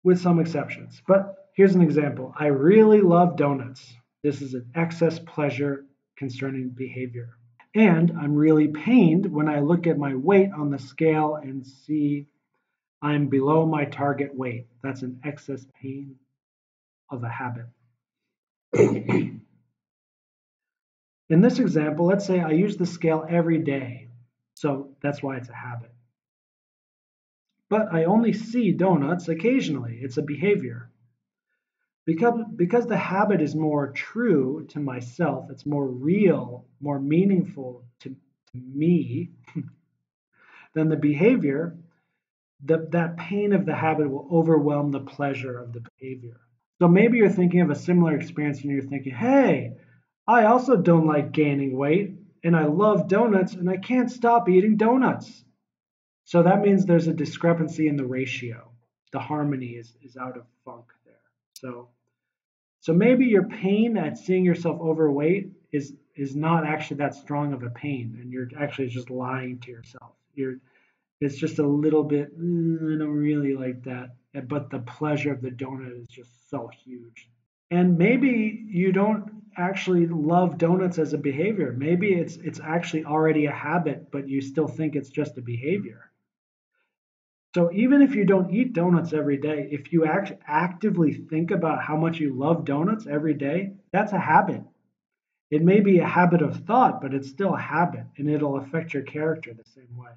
S1: with some exceptions. But here's an example. I really love donuts. This is an excess pleasure concerning behavior. And I'm really pained when I look at my weight on the scale and see I'm below my target weight. That's an excess pain of a habit. In this example, let's say I use the scale every day. So that's why it's a habit. But I only see donuts occasionally. It's a behavior. Because the habit is more true to myself, it's more real, more meaningful to me than the behavior, that pain of the habit will overwhelm the pleasure of the behavior. So maybe you're thinking of a similar experience and you're thinking, hey, I also don't like gaining weight and I love donuts and I can't stop eating donuts. So that means there's a discrepancy in the ratio. The harmony is out of funk there. So maybe your pain at seeing yourself overweight is not actually that strong of a pain, and you're actually just lying to yourself. It's just a little bit, I don't really like that, but the pleasure of the donut is just so huge. And maybe you don't actually love donuts as a behavior. Maybe it's actually already a habit, but you still think it's just a behavior. So even if you don't eat donuts every day, if you actively think about how much you love donuts every day, that's a habit. It may be a habit of thought, but it's still a habit and it'll affect your character the same way.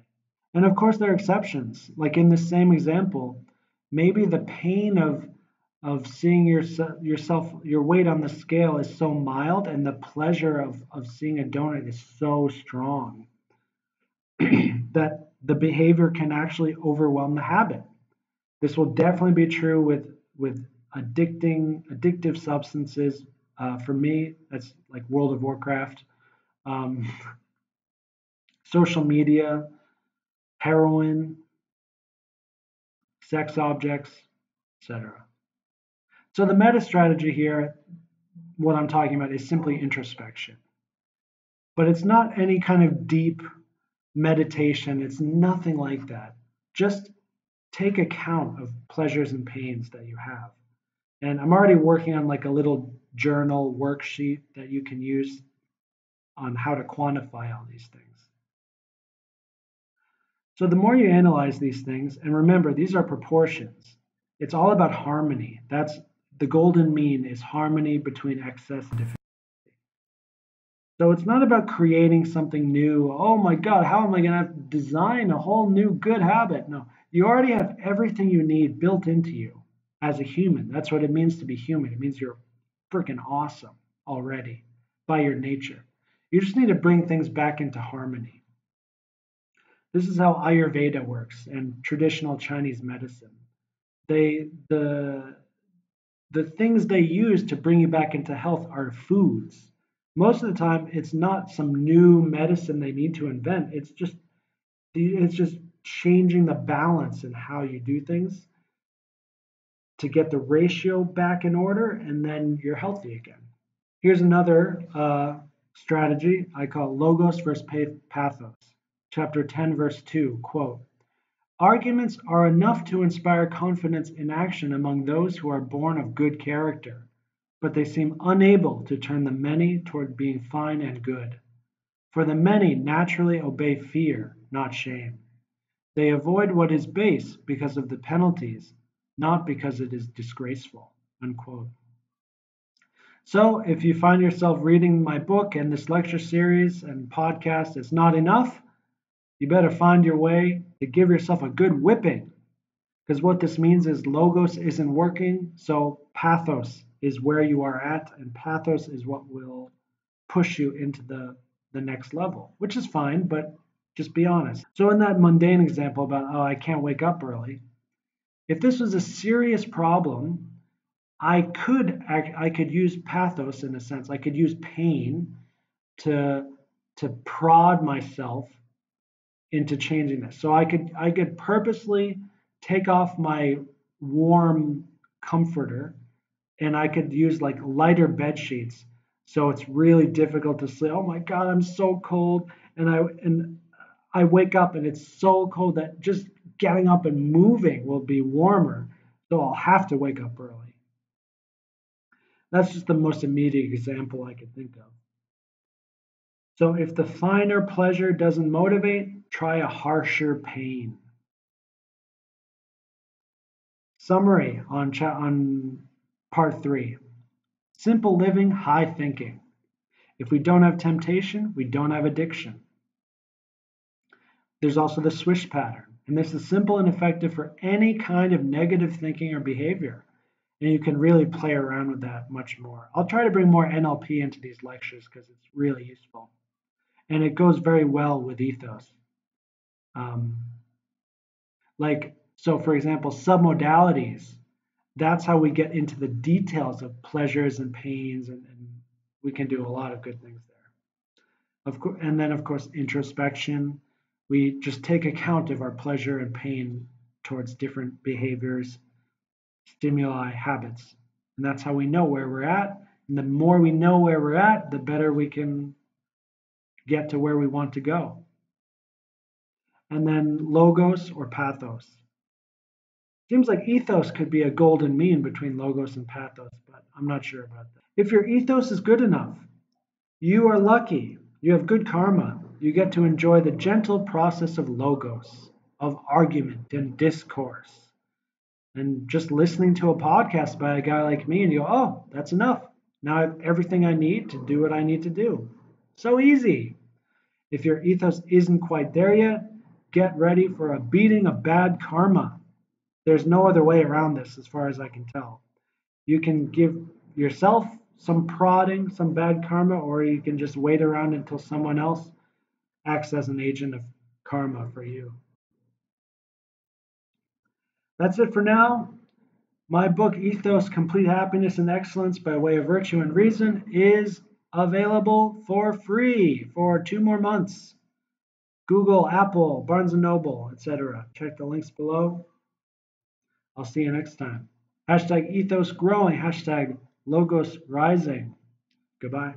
S1: And of course, there are exceptions. Like in the same example, maybe the pain of seeing your weight on the scale is so mild, and the pleasure of seeing a donut is so strong that the behavior can actually overwhelm the habit. This will definitely be true with addictive substances. For me, that's like World of Warcraft, um, social media, heroin, sex objects, etc. So the meta strategy here, what I'm talking about, is simply introspection. But it's not any kind of deep meditation. It's nothing like that. Just take account of pleasures and pains that you have. And I'm already working on like a little journal worksheet that you can use on how to quantify all these things. So the more you analyze these things, and remember, these are proportions. It's all about harmony. That's the golden mean is harmony between excess and deficiency. So it's not about creating something new. Oh my God, how am I going to design a whole new good habit? No, you already have everything you need built into you as a human. That's what it means to be human. It means you're freaking awesome already by your nature. You just need to bring things back into harmony. This is how Ayurveda works and traditional Chinese medicine. They the things they use to bring you back into health are foods. Most of the time, it's not some new medicine they need to invent. It's just changing the balance in how you do things to get the ratio back in order, and then you're healthy again. Here's another strategy I call logos versus pathos. Chapter 10, verse 2, quote, arguments are enough to inspire confidence in action among those who are born of good character, but they seem unable to turn the many toward being fine and good. For the many naturally obey fear, not shame. They avoid what is base because of the penalties, not because it is disgraceful. Unquote. So if you find yourself reading my book and this lecture series and podcast is not enough, you better find your way to give yourself a good whipping. Because what this means is logos isn't working, so pathos is where you are at, and pathos is what will push you into the the next level, which is fine, but just be honest. So in that mundane example about, oh, I can't wake up early, if this was a serious problem, I could use pathos in a sense. I could use pain to prod myself into changing this. So I could purposely take off my warm comforter and I could use like lighter bed sheets. So it's really difficult to sleep. Oh my God, I'm so cold. And I wake up and it's so cold that just getting up and moving will be warmer. So I'll have to wake up early. That's just the most immediate example I could think of. So if the finer pleasure doesn't motivate, try a harsher pain. Summary on part 3. Simple living, high thinking. If we don't have temptation, we don't have addiction. There's also the swish pattern, and this is simple and effective for any kind of negative thinking or behavior. And you can really play around with that much more. I'll try to bring more NLP into these lectures because it's really useful. And it goes very well with ethos. Um, so for example, submodalities, that's how we get into the details of pleasures and pains, and we can do a lot of good things there. Of course, and then of course, introspection. We just take account of our pleasure and pain towards different behaviors, stimuli, habits. And that's how we know where we're at. And the more we know where we're at, the better we can get to where we want to go. And then logos or pathos. Seems like ethos could be a golden mean between logos and pathos, but I'm not sure about that. If your ethos is good enough, you are lucky. You have good karma. You get to enjoy the gentle process of logos, of argument and discourse. And just listening to a podcast by a guy like me, and you go, oh, that's enough. Now I have everything I need to do what I need to do. So easy. If your ethos isn't quite there yet, get ready for a beating of bad karma. There's no other way around this, as far as I can tell. You can give yourself some prodding, some bad karma, or you can just wait around until someone else acts as an agent of karma for you. That's it for now. My book, Ethos, Complete Happiness and Excellence by Way of Virtue and Reason, is available for free for 2 more months. Google, Apple, Barnes & Noble, etc. Check the links below. I'll see you next time. Hashtag ethos growing, hashtag logos rising. Goodbye.